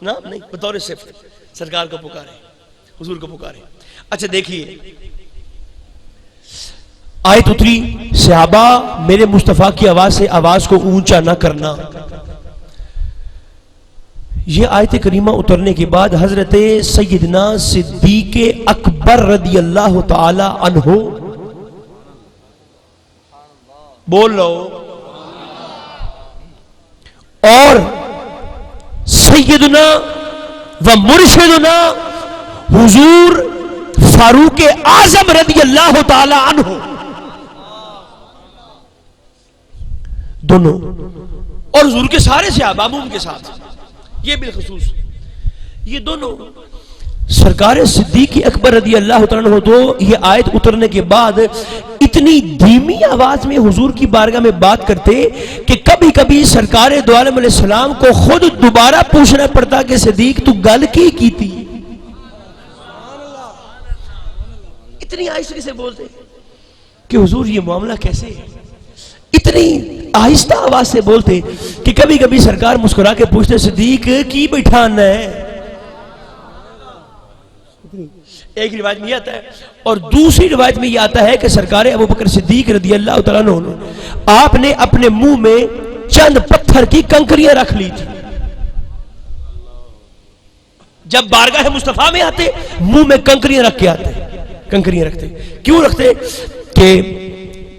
S2: نام نہیں، بطور صفت سرکار کو پکارے، حضور کو پکارے. اچھا دیکھیے، آیت اتری صحابہ میرے مصطفیٰ کی آواز سے آواز کو اونچا نہ کرنا. یہ آیت کریمہ اترنے کے بعد حضرت سیدنا صدیق اکبر رضی اللہ تعالی عنہ بول لو، اور سیدنا و مرشدنا حضور فاروق اعظم رضی اللہ تعالی عنہ دونوں، اور حضور کے سارے صحابہ عموم کے ساتھ یہ بالخصوص یہ دونوں سرکار صدیق اکبر رضی اللہ تعالیٰ عنہ تو یہ آیت اترنے کے بعد اتنی دھیمی آواز میں حضور کی بارگاہ میں بات کرتے کہ کبھی کبھی سرکار دو عالم علیہ السلام کو خود دوبارہ پوچھنا پڑتا کہ صدیق تو گل کی تھی. اتنی آہستگی سے بولتے کہ حضور یہ معاملہ کیسے ہے. اتنی آہستہ آواز سے بولتے کہ کبھی کبھی سرکار مسکرا کے پوچھتے صدیق کی بیٹھانا ہے. ایک روایت میں یہ آتا ہے، اور دوسری روایت میں یہ آتا ہے کہ سرکار ابو بکر صدیق رضی اللہ تعالیٰ عنہ آپ نے اپنے منہ میں چند پتھر کی کنکریاں رکھ لی تھی. جب بارگاہ مصطفیٰ میں آتے منہ میں کنکریاں رکھ کے آتے. کنکریاں رکھتے کیوں رکھتے؟ کہ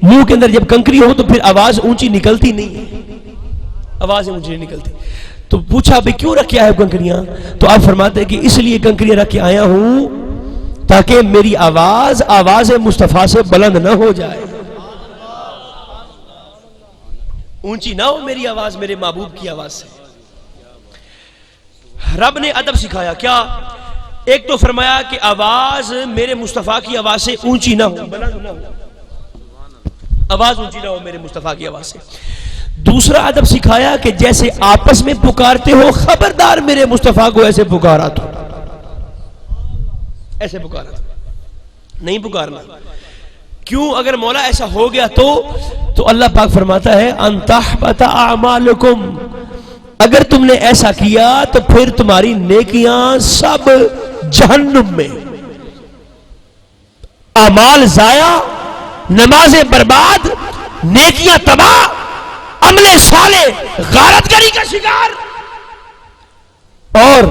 S2: منہ کے اندر جب کنکری ہو تو پھر آواز اونچی نکلتی نہیں ہے، آواز اونچی نہیں نکلتی. تو پوچھا بھئی کیوں رکھا ہے کنکریاں؟ تو آپ فرماتے ہیں کہ اس لیے کنکریاں رکھ کے آیا ہوں تاکہ میری آواز مصطفیٰ سے بلند نہ ہو جائے، اونچی نہ ہو میری آواز میرے محبوب کی آواز سے. رب نے ادب سکھایا کیا؟ ایک تو فرمایا کہ آواز میرے مصطفیٰ کی آواز سے اونچی نہ ہو، بلند نہ ہو، آواز اونچی نہ ہو میرے مصطفیٰ کی آواز سے. دوسرا ادب سکھایا کہ جیسے آپس میں پکارتے ہو خبردار میرے مصطفیٰ کو ایسے پکارا تو ایسے پکارا نہیں پکارنا. کیوں؟ اگر مولا ایسا ہو گیا تو اللہ پاک فرماتا ہے ان تحبط اعمالکم، اگر تم نے ایسا کیا تو پھر تمہاری نیکیاں سب جہنم میں، اعمال ضائع، نمازیں برباد، نیکیاں تباہ، عمل صالح غارت گری کا شکار. اور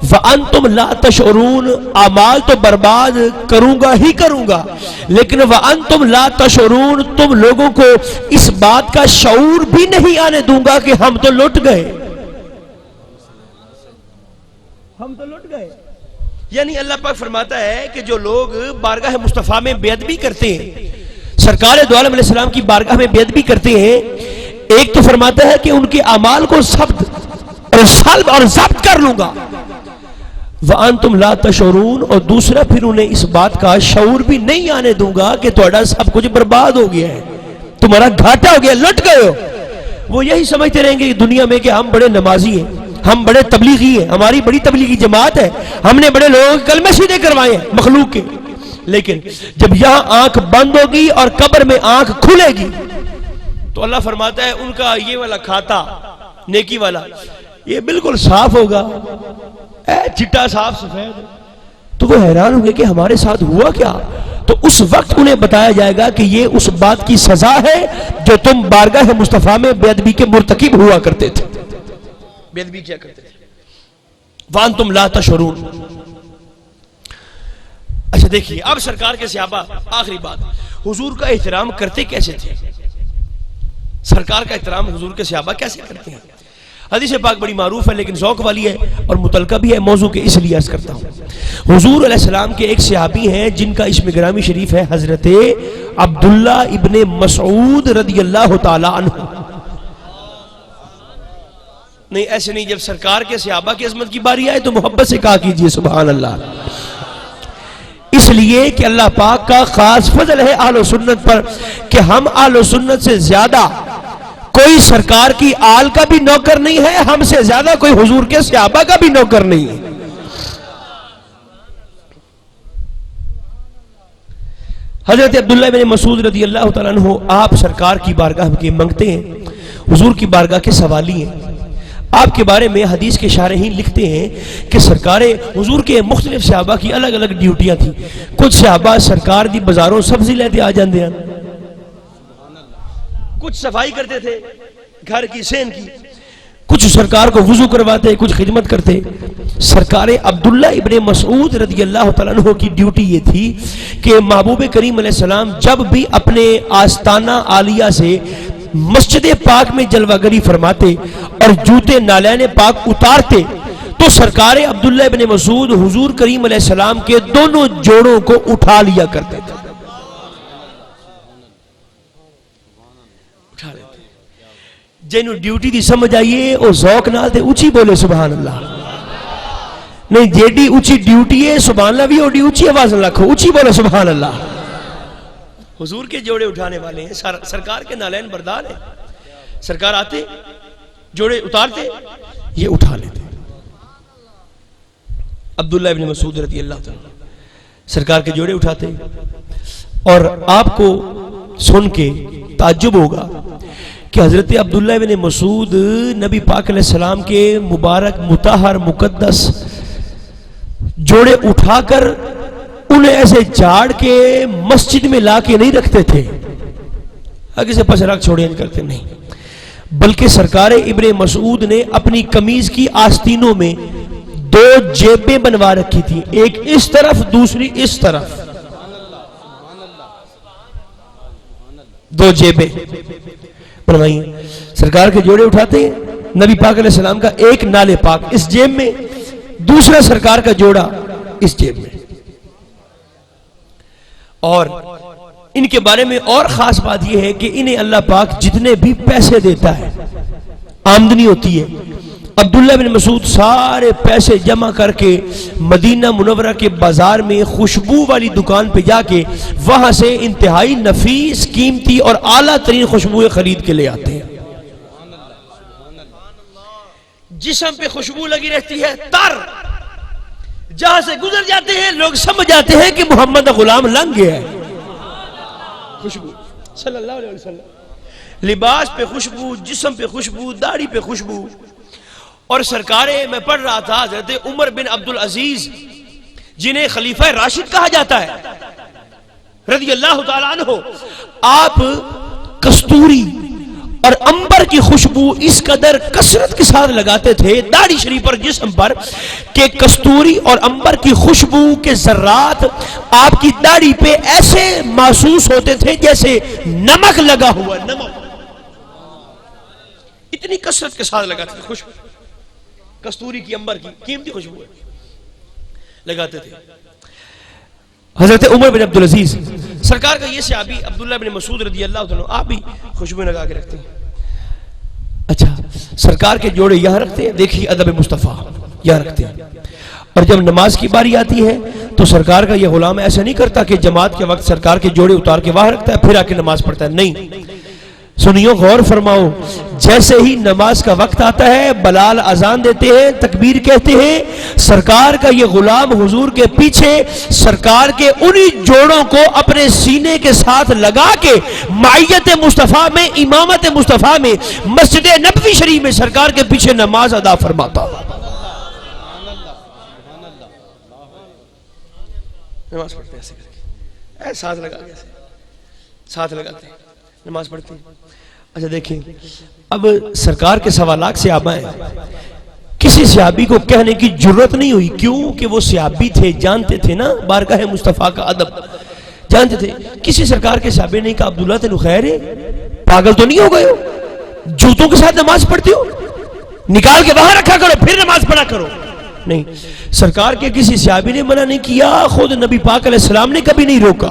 S2: وَأَنْتُمْ لَا تَشْعُرُونَ، اعمال تو برباد کروں گا ہی کروں گا، لیکن وَأَنْتُمْ لَا تَشْعُرُونَ، تم لوگوں کو اس بات کا شعور بھی نہیں آنے دوں گا کہ ہم تو لٹ گئے، ہم تو لٹ گئے. یعنی اللہ پاک فرماتا ہے کہ جو لوگ بارگاہ مصطفیٰ میں بے ادبی کرتے ہیں، سرکار دو عالم علیہ السلام کی بارگاہ میں بے ادبی کرتے ہیں، ایک تو فرماتا ہے کہ ان کے اعمال کو ثبت اور سلب اور ضبط کر لوں گا، وَأَنْتُمْ لَا تَشْعُرُونَ، اور دوسرا پھر انہیں اس بات کا شعور بھی نہیں آنے دوں گا کہ تمہارا سب کچھ برباد ہو گیا ہے، تمہارا گھاٹا ہو گیا، لٹ گئے ہو۔ وہ یہی سمجھتے رہیں گے دنیا میں کہ ہم بڑے نمازی ہیں، ہم بڑے تبلیغی ہیں، ہماری بڑی تبلیغی جماعت ہے، ہم نے بڑے لوگوں کے کلمے سیدھے کروائے ہیں مخلوق کے۔ لیکن جب یہاں آنکھ بند ہوگی اور قبر میں آنکھ کھلے گی تو اللہ فرماتا ہے ان کا یہ والا کھاتا نیکی والا یہ بالکل صاف ہوگا، اے چٹا صاف سفید۔ تو وہ حیران ہوں گے کہ ہمارے ساتھ ہوا کیا؟ تو اس وقت انہیں بتایا جائے گا کہ یہ اس بات کی سزا ہے جو تم بارگاہ مصطفیٰ میں بے ادبی کے مرتکب ہوا کرتے تھے، بے ادبی کیا کرتے تھے۔ وَأَنْتُمْ لَا تَشْعُرُونَ۔ اچھا دیکھیے اب سرکار کے صحابہ، آخری بات، حضور کا احترام کرتے کیسے تھے؟ سرکار کا احترام حضور کے صحابہ کیسے کرتے ہیں؟ حدیث پاک بڑی معروف ہے لیکن ذوق والی ہے اور متعلقہ بھی ہے موضوع کے، اس لیے عرض کرتا ہوں۔ حضور علیہ السلام کے ایک صحابی ہیں جن کا اسم گرامی شریف ہے حضرت عبداللہ ابن مسعود رضی اللہ تعالی عنہ۔ نہیں ایسے نہیں، جب سرکار کے صحابہ کی عظمت کی باری آئے تو محبت سے کہا کیجئے سبحان اللہ، اس لیے کہ اللہ پاک کا خاص فضل ہے اہل و سنت پر کہ ہم اہل و سنت سے زیادہ کوئی سرکار کی آل کا بھی نوکر نہیں ہے، ہم سے زیادہ کوئی حضور کے صحابہ کا بھی نوکر نہیں ہے۔ حضرت عبداللہ بن مسعود رضی اللہ تعالیٰ عنہ آپ سرکار کی بارگاہ کے منگتے ہیں، حضور کی بارگاہ کے سوالی ہیں۔ آپ کے بارے میں حدیث کے شارحین لکھتے ہیں کہ سرکار حضور کے مختلف صحابہ کی الگ الگ ڈیوٹیاں تھیں۔ کچھ صحابہ سرکار دی بازاروں سبزی لیتے آ جاندے ہیں، کچھ صفائی کرتے تھے گھر کی سین کی، کچھ سرکار کو وضو کرواتے، کچھ خدمت کرتے۔ سرکار عبداللہ ابن مسعود رضی اللہ تعالیٰ عنہ کی ڈیوٹی یہ تھی کہ محبوب کریم علیہ السلام جب بھی اپنے آستانہ عالیہ سے مسجد پاک میں جلوہ گری فرماتے اور جوتے نالین پاک اتارتے تو سرکار عبداللہ ابن مسعود حضور کریم علیہ السلام کے دونوں جوڑوں کو اٹھا لیا کرتے تھے، اٹھا لیتے۔ جنہوں ڈیوٹی دی سمجھ آئیے اور ذوق نال تے اونچی بولے سبحان اللہ، نہیں جیڈی اونچی ڈیوٹی ہے سبحان اللہ بھی اوڈی اونچی آواز نہ رکھو، اونچی بولے سبحان اللہ۔ حضور کے جوڑے اٹھانے والے ہیں، سرکار کے نالین بردار ہیں، سرکار آتے جوڑے اتارتے یہ اٹھا لیتے۔ عبداللہ ابن مسعود رضی اللہ تعالیٰ سرکار کے جوڑے اٹھاتے، اور آپ کو سن کے تعجب ہوگا کہ حضرت عبداللہ ابن مسعود نبی پاک علیہ السلام کے مبارک مطہر مقدس جوڑے اٹھا کر انہیں ایسے جھاڑ کے مسجد میں لا کے نہیں رکھتے تھے، آگے سے پس رکھ چھوڑے کرتے نہیں، بلکہ سرکار ابن مسعود نے اپنی قمیض کی آستینوں میں دو جیبیں بنوا رکھی تھی، ایک اس طرف دوسری اس طرف، دو جیبیں بنوائی۔ سرکار کے جوڑے اٹھاتے ہیں، نبی پاک علیہ السلام کا ایک نالے پاک اس جیب میں، دوسرا سرکار کا جوڑا اس جیب میں۔ اور ان کے بارے میں اور خاص بات یہ ہے کہ انہیں اللہ پاک جتنے بھی پیسے دیتا ہے، آمدنی ہوتی ہے، عبداللہ بن مسعود سارے پیسے جمع کر کے مدینہ منورہ کے بازار میں خوشبو والی دکان پہ جا کے وہاں سے انتہائی نفیس قیمتی اور اعلیٰ ترین خوشبوئیں خرید کے لے آتے ہیں۔ جسم پہ خوشبو لگی رہتی ہے تر، جہاں سے گزر جاتے ہیں لوگ سمجھ جاتے ہیں کہ محمد غلام لنگ گیا ہے۔ خوشبو صلی اللہ علیہ وسلم، لباس پہ خوشبو، جسم پہ خوشبو، داڑھی پہ خوشبو۔ اور سرکار میں پڑھ رہا تھا حضرت عمر بن عبدالعزیز جنہیں خلیفہ راشد کہا جاتا ہے رضی اللہ تعالیٰ عنہ، آپ کستوری اور عنبر کی خوشبو اس قدر کثرت کے ساتھ لگاتے تھے داڑھی شریف پر، جسم پر، کہ کستوری اور عنبر کی خوشبو کے ذرات آپ کی داڑھی پہ ایسے محسوس ہوتے تھے جیسے نمک لگا ہوا، نمک اتنی کثرت کے ساتھ لگاتے تھے خوشبو، کستوری کی، عنبر کی قیمتی خوشبو لگاتے تھے۔ حضرت عمر بن عبدالعزیز سرکار کا یہ صحابی عبداللہ بن مسعود رضی اللہ عنہ آپ بھی خوشبو لگا کے رکھتے ہیں۔ اچھا سرکار کے جوڑے یہاں رکھتے ہیں، دیکھیے ادب مصطفیٰ یہاں رکھتے ہیں، اور جب نماز کی باری آتی ہے تو سرکار کا یہ غلام ایسا نہیں کرتا کہ جماعت کے وقت سرکار کے جوڑے اتار کے وہاں رکھتا ہے پھر آ کے نماز پڑھتا ہے، نہیں، سنیو، غور فرماؤ، جیسے ہی نماز کا وقت آتا ہے بلال اذان دیتے ہیں، تکبیر کہتے ہیں، سرکار کا یہ غلام حضور کے پیچھے سرکار کے انہی جوڑوں کو اپنے سینے کے ساتھ لگا کے معیت مصطفیٰ میں، امامت مصطفیٰ میں، مسجد نبوی شریف میں سرکار کے پیچھے نماز ادا فرماتا، نماز پڑھتے ہیں ایسے کر کے، ساتھ لگا کے، ساتھ لگاتے ہیں، نماز پڑھتے ہیں۔ اچھا دیکھیں، اب سرکار کے سوا لاکھ صحابہ ہیں، کسی صحابی کو کہنے کی جرت نہیں ہوئی، کیوں کہ وہ صحابی تھے، جانتے تھے نا بارگاہ مصطفیٰ کا ادب، جانتے تھے۔ کسی سرکار کے صحابی نے کہا عبداللہ تینو خیر ہے، پاگل تو نہیں ہو گئے ہو، جوتوں کے ساتھ نماز پڑھتے ہو، نکال کے وہاں رکھا کرو پھر نماز پڑھا کرو۔ نہیں، سرکار کے کسی صحابی نے منع نہیں کیا، خود نبی پاک علیہ السلام نے کبھی نہیں روکا،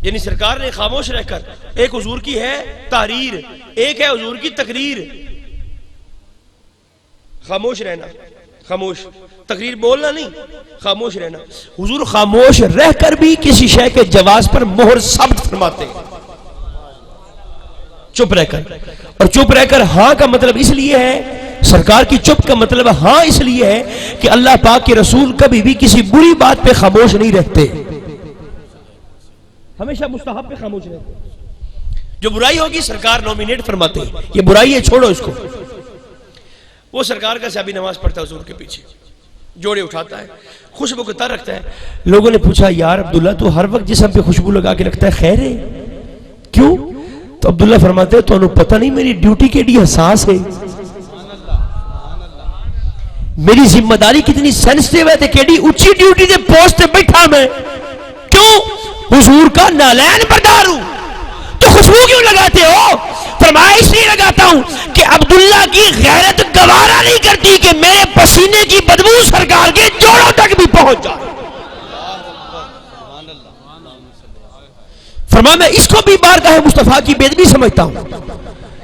S2: یعنی سرکار نے خاموش رہ کر، ایک حضور کی ہے تحریر، ایک ہے حضور کی تقریر، خاموش رہنا، خاموش، تقریر بولنا نہیں، خاموش رہنا۔ حضور خاموش رہ کر بھی کسی شے کے جواز پر مہر ثابت فرماتے ہیں، چپ رہ کر، اور چپ رہ کر ہاں کا مطلب اس لیے ہے، سرکار کی چپ کا مطلب ہاں اس لیے ہے کہ اللہ پاک کے رسول کبھی بھی کسی بری بات پہ خاموش نہیں رہتے، ہمیشہ مستحب پہ خاموش رہتے، جو برائی ہوگی سرکار نومینیٹ فرماتے ہیں، یہ برائی ہے چھوڑو اس کو۔ وہ سرکار کا صحابی نماز پڑھتا ہے حضور کے پیچھے، جوڑے اٹھاتا ہے، خوشبو کا تر رکھتا ہے۔ لوگوں نے پوچھا یار عبداللہ تو ہر وقت جسم پہ خوشبو لگا کے رکھتا ہے، خیر ہے کیوں؟ تو عبداللہ فرماتے ہیں تو انہوں پتہ نہیں میری ڈیوٹی کیڑی حساس ہے، میری ذمہ داری کتنی سینسٹیو ہے، کیڑی اونچی ڈیوٹی دے پوسٹ پہ بیٹھا میں، کیوں؟ حضور کا نالین بردار ہوں، تو خوشبو کیوں لگاتے ہو؟ فرمایا اس لیے لگاتا ہوں کہ عبداللہ کی غیرت گوارا نہیں کرتی کہ میرے پسینے کی بدبو سرکار کے جوڑوں تک بھی پہنچ جائے۔ فرمایا میں اس کو بھی بارگاہ مصطفیٰ کی بے ادبی سمجھتا ہوں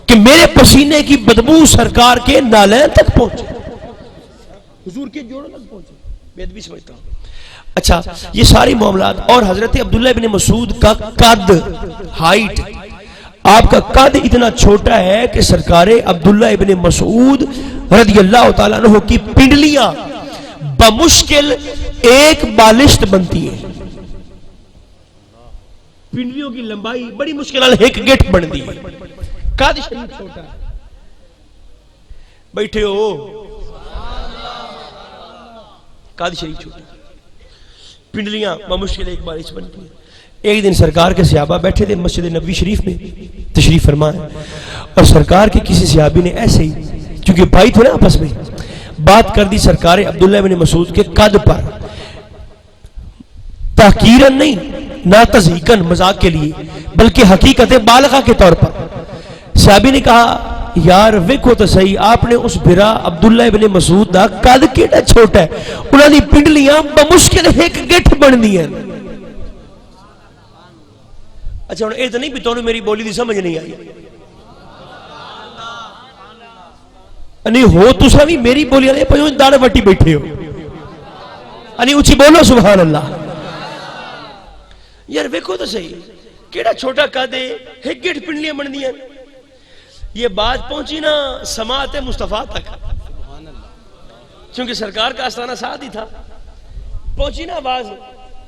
S2: کہ میرے پسینے کی بدبو سرکار کے نالین تک پہنچے، حضور کے جوڑوں تک پہنچے، بے ادبی سمجھتا ہوں۔ اچھا، یہ ساری معاملات، اور حضرت عبداللہ ابن مسعود کا قد، ہائٹ، آپ کا قد اتنا چھوٹا ہے کہ سرکار عبداللہ ابن مسعود رضی اللہ تعالیٰ عنہ کی پنڈلیاں بمشکل ایک بالشت بنتی ہے، پنڈلیوں کی لمبائی بڑی مشکل ایک گٹ بنتی ہے، قد شریف چھوٹا ہے، بیٹھے ہو، قد شریف چھوٹا ہے، پنڈلیاں بمشکل ایک بالشت بنتی ہیں۔ ایک دن سرکار کے صحابہ بیٹھے تھے مسجد نبوی شریف میں تشریف فرمائے، اور سرکار کے کسی صحابی نے ایسے ہی، چونکہ بھائی تھے نا آپس میں، بات کر دی سرکار عبداللہ بن مسعود کے قد پر، تحقیرن نہیں، نہ تضحیکن، مذاق کے لیے، بلکہ حقیقت بالغہ کے طور پر۔ صحابی نے کہا یار ویکھو تو صحیح، آپ نے اس بھرا عبداللہ ابن مسعود دا قد کیڑا چھوٹا ہے، انہاں دی پنڈلیاں بمشکل ایک گٹھ بننی ہیں۔ اچھا ہن اے تے نہیں بھی تانوں میری بولی دی سمجھ نہیں آئی، نہیں ہو تساں بھی میری بولی والے پجو داڑ وٹی بیٹھے ہو، انی اونچی بولو سبحان اللہ۔ یار ویکھو تو صحیح کیڑا چھوٹا قد ہے، ایک گٹھ پنڈلیاں بندیاں۔ یہ بات پہنچی نا سماعت مصطفیٰ تک، چونکہ سرکار کا آستانہ ساتھ ہی تھا، پہنچی نا آواز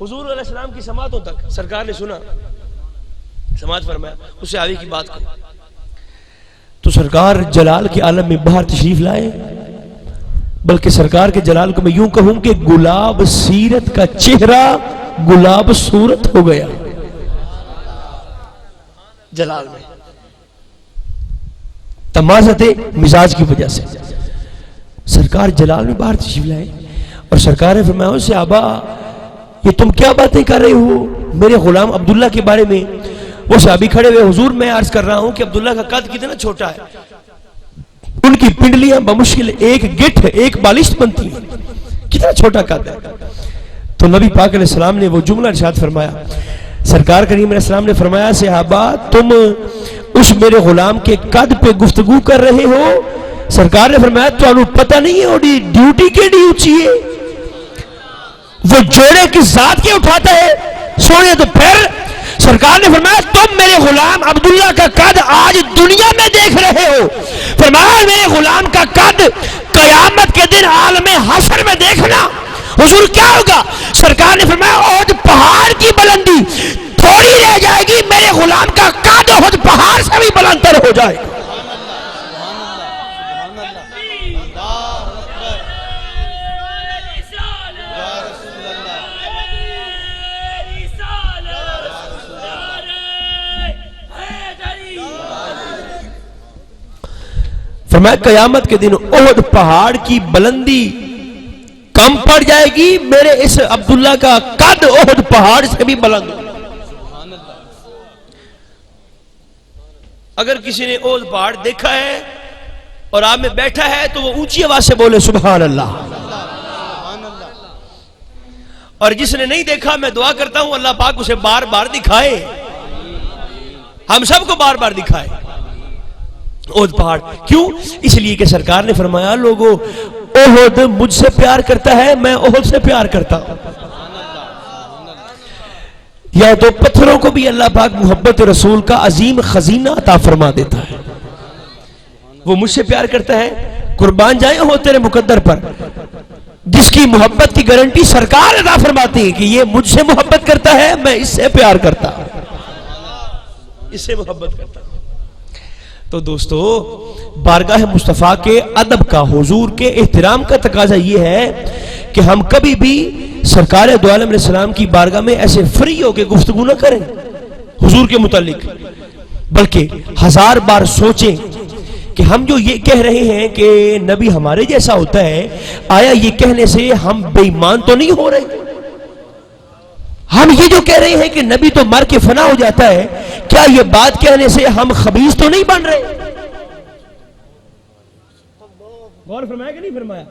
S2: حضور علیہ السلام کی سماعتوں تک، سرکار نے سنا، سماعت فرمایا، اس سے آگے کی بات کو، تو سرکار جلال کے عالم میں باہر تشریف لائے، بلکہ سرکار کے جلال کو میں یوں کہوں کہ گلاب سیرت کا چہرہ گلاب صورت ہو گیا جلال میں، تمازت مزاج کی وجہ سے۔ سرکار جلال میں باہر تشریف لائے اور سرکار نے فرمایا صحابہ یہ تم کیا باتیں کر رہے ہو میرے غلام عبداللہ کے بارے میں؟ وہ صحابی کھڑے ہوئے، حضور میں عرض کر رہا ہوں کہ عبداللہ کا قد کتنا چھوٹا ہے، ان کی پنڈلیاں بمشکل ایک گٹھ ایک بالشت بنتی ہیں، کتنا چھوٹا قد ہے۔ تو نبی پاک علیہ السلام نے وہ جملہ ارشاد فرمایا، سرکار کریم علیہ السلام نے فرمایا صحابہ تم اس میرے غلام کے قد پہ گفتگو کر رہے ہو سرکار نے فرمایا تو پتہ نہیں ہے اوڈی ڈیوٹی کیڑی اونچی ہے، وہ جوڑے کس ذات کے اٹھاتا ہے سونے. تو پھر سرکار نے فرمایا تم میرے غلام عبداللہ کا قد آج دنیا میں دیکھ رہے ہو، فرمایا میرے غلام کا قد قیامت کے دن عالم حشر میں دیکھنا. حضور کیا ہوگا؟ سرکار نے فرمایا احد پہاڑ کی بلندی تھوڑی رہ جائے گی، میرے غلام کا قد احد پہاڑ سے بھی بلندر ہو جائے گا. فرمایا قیامت کے دن احد پہاڑ کی بلندی کم پڑ جائے گی، میرے اس عبداللہ کا قد احد پہاڑ سے بھی بلند. اگر کسی نے احد پہاڑ دیکھا ہے اور آپ میں بیٹھا ہے تو وہ اونچی آواز سے بولے سبحان اللہ. اور جس نے نہیں دیکھا میں دعا کرتا ہوں اللہ پاک اسے بار بار دکھائے، ہم سب کو بار بار دکھائے احد پہاڑ. کیوں؟ اس لیے کہ سرکار نے فرمایا لوگوں احد مجھ سے پیار کرتا ہے، میں احد سے پیار کرتا ہوں. یا تو پتھروں کو بھی اللہ پاک محبت رسول کا عظیم خزینہ عطا فرما دیتا ہے. وہ مجھ سے پیار کرتا ہے، قربان جائیں ہو تیرے مقدر پر، جس کی محبت کی گارنٹی سرکار عطا فرماتی ہے کہ یہ مجھ سے محبت کرتا ہے، میں اس سے پیار کرتا ہوں، اس سے محبت کرتا ہوں. تو دوستو بارگاہ مصطفیٰ کے ادب کا، حضور کے احترام کا تقاضا یہ ہے کہ ہم کبھی بھی سرکار دو عالم علیہ السلام کی بارگاہ میں ایسے فری ہو کے گفتگو نہ کریں حضور کے متعلق، بلکہ ہزار بار سوچیں کہ ہم جو یہ کہہ رہے ہیں کہ نبی ہمارے جیسا ہوتا ہے، آیا یہ کہنے سے ہم بے ایمان تو نہیں ہو رہے؟ ہم یہ جو کہہ رہے ہیں کہ نبی تو مر کے فنا ہو جاتا ہے، کیا یہ بات کہنے سے ہم خبیث تو نہیں بن رہے؟ غور فرمایا کہ نہیں فرمایا؟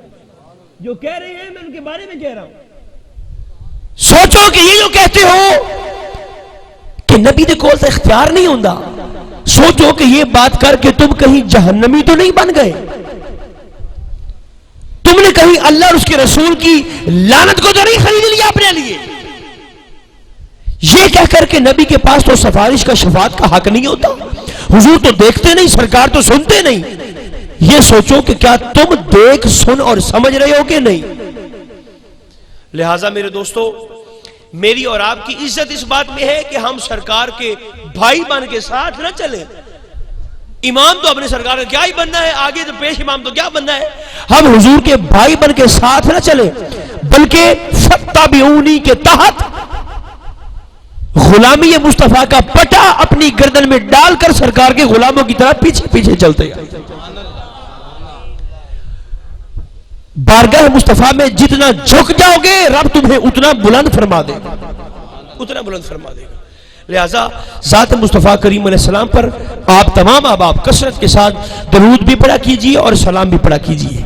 S2: جو کہہ رہے ہیں میں ان کے بارے میں کہہ رہا ہوں. سوچو کہ یہ جو کہتے ہو کہ نبی دے کول سے اختیار نہیں ہوندا، سوچو کہ یہ بات کر کے تم کہیں جہنمی تو نہیں بن گئے، تم نے کہیں اللہ اور اس کے رسول کی لعنت کو تو نہیں خرید لیا اپنے لیے. یہ کہہ کر کے نبی کے پاس تو سفارش کا شفاعت کا حق نہیں ہوتا، حضور تو دیکھتے نہیں، سرکار تو سنتے نہیں. یہ سوچو کہ کیا تم دیکھ سن اور سمجھ رہے ہو کہ نہیں؟ لہٰذا میرے دوستو، میری اور آپ کی عزت اس بات میں ہے کہ ہم سرکار کے بھائی بن کے ساتھ نہ چلیں. امام تو اپنے سرکار کا کیا ہی بننا ہے، آگے تو پیش امام تو کیا بننا ہے. ہم حضور کے بھائی بن کے ساتھ نہ چلیں، بلکہ فَاتَّبِعُونِی کے تحت غلامی مصطفیٰ کا پٹا اپنی گردن میں ڈال کر سرکار کے غلاموں کی طرح پیچھے پیچھے چلتے ہیں. بارگاہ مصطفیٰ میں جتنا جھک جاؤ گے رب تمہیں اتنا بلند فرما دے گا، اتنا بلند فرما دے گا. لہٰذا ذات مصطفیٰ کریم علیہ السلام پر آپ تمام احباب کثرت کے ساتھ درود بھی پڑھا کیجئے اور سلام بھی پڑھا کیجئے.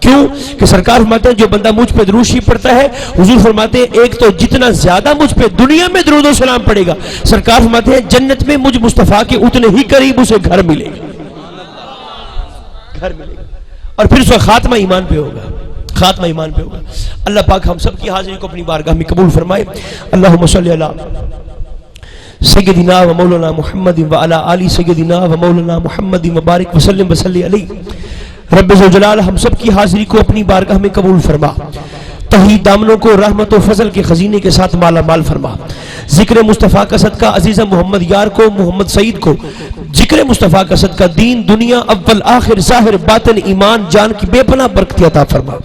S2: کیوں کہ سرکار فرماتے ہیں جو بندہ مجھ پہ درود شریف پڑھتا ہے، حضور فرماتے ہیں ایک تو جتنا زیادہ مجھ پہ دنیا میں درود و سلام پڑے گا، سرکار فرماتے ہیں جنت میں مجھ مصطفیٰ کے اتنے ہی قریب اسے گھر ملے گا، گھر ملے گا. اور پھر اس کا خاتمہ ایمان پہ ہوگا، خاتمہ ایمان پہ ہوگا. اللہ پاک ہم سب کی حاضری کو اپنی بارگاہ میں قبول فرمائے. اللہم صلی علی سیدنا و مولانا محمد و علی آل سیدنا و مولانا محمد مبارک وسلم وسلی علیہ. رب ذوالجلال ہم سب کی حاضری کو اپنی بارگاہ میں قبول فرما، تہی دامنوں کو رحمت و فضل کے خزینے کے ساتھ مالا مال فرما. ذکر مصطفیٰ کا صدقہ عزیزہ محمد یار کو، محمد سعید کو، ذکر مصطفیٰ کا صدقہ دین دنیا اول آخر ظاہر باطن ایمان جان کی بے پناہ برکت عطا فرما.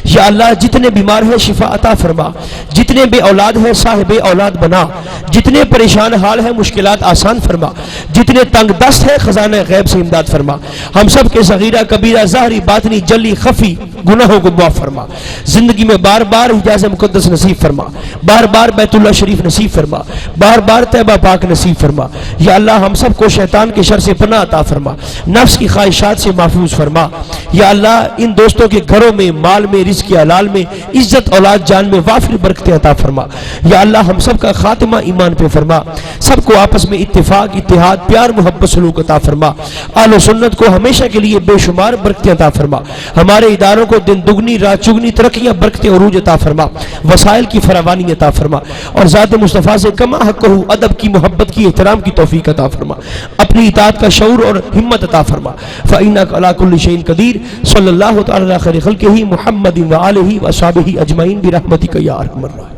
S2: یا اللہ جتنے بیمار ہیں شفا عطا فرما، جتنے بے اولاد ہیں صاحب اولاد بنا، جتنے پریشان حال ہیں مشکلات آسان فرما، جتنے تنگ دست ہیں خزانہ غیب سے امداد فرما. ہم سب کے صغیرہ کبیرہ ظاہری باطنی جلی خفی گناہوں کو معاف فرما. زندگی میں بار بار حجاز مقدس نصیب فرما، بار بار بیت اللہ شریف نصیب فرما، بار بار طیبہ پاک نصیب فرما. یا اللہ ہم سب کو شیطان شیطان کے شر سے پناہ عطا فرما، نفس کی خواہشات سے محفوظ فرما۔ یا اللہ ان دوستوں کے گھروں میں، مال میں، رزق حلال میں، عزت اولاد جان میں وافر برکتیں عطا فرما۔ یا اللہ ہم سب کا خاتمہ ایمان پہ فرما، سب کو آپس میں اتفاق، اتحاد، پیار، محبت، سلوک عطا فرما۔ اہل سنت کو ہمیشہ کے لیے بے شمار برکتیں عطا فرما۔ ہمارے اداروں کو دن دگنی رات چگنی ترقیاں، برکتیں، عروج عطا فرما، وسائل کی فراوانی عطا فرما، اور ذات مصطفیٰ سے کما حق ہو ادب کی، محبت کی، احترام کی توفیق عطا فرما، اپنی اطاعت کا شعور اور ہمت عطا فرما۔ فإنک علی کل شیء قدیر۔ صلی اللہ تعالی علی خیر خلقہ محمد وآلہ وصحبہ اجمعین برحمتک یا ارحم الراحمین۔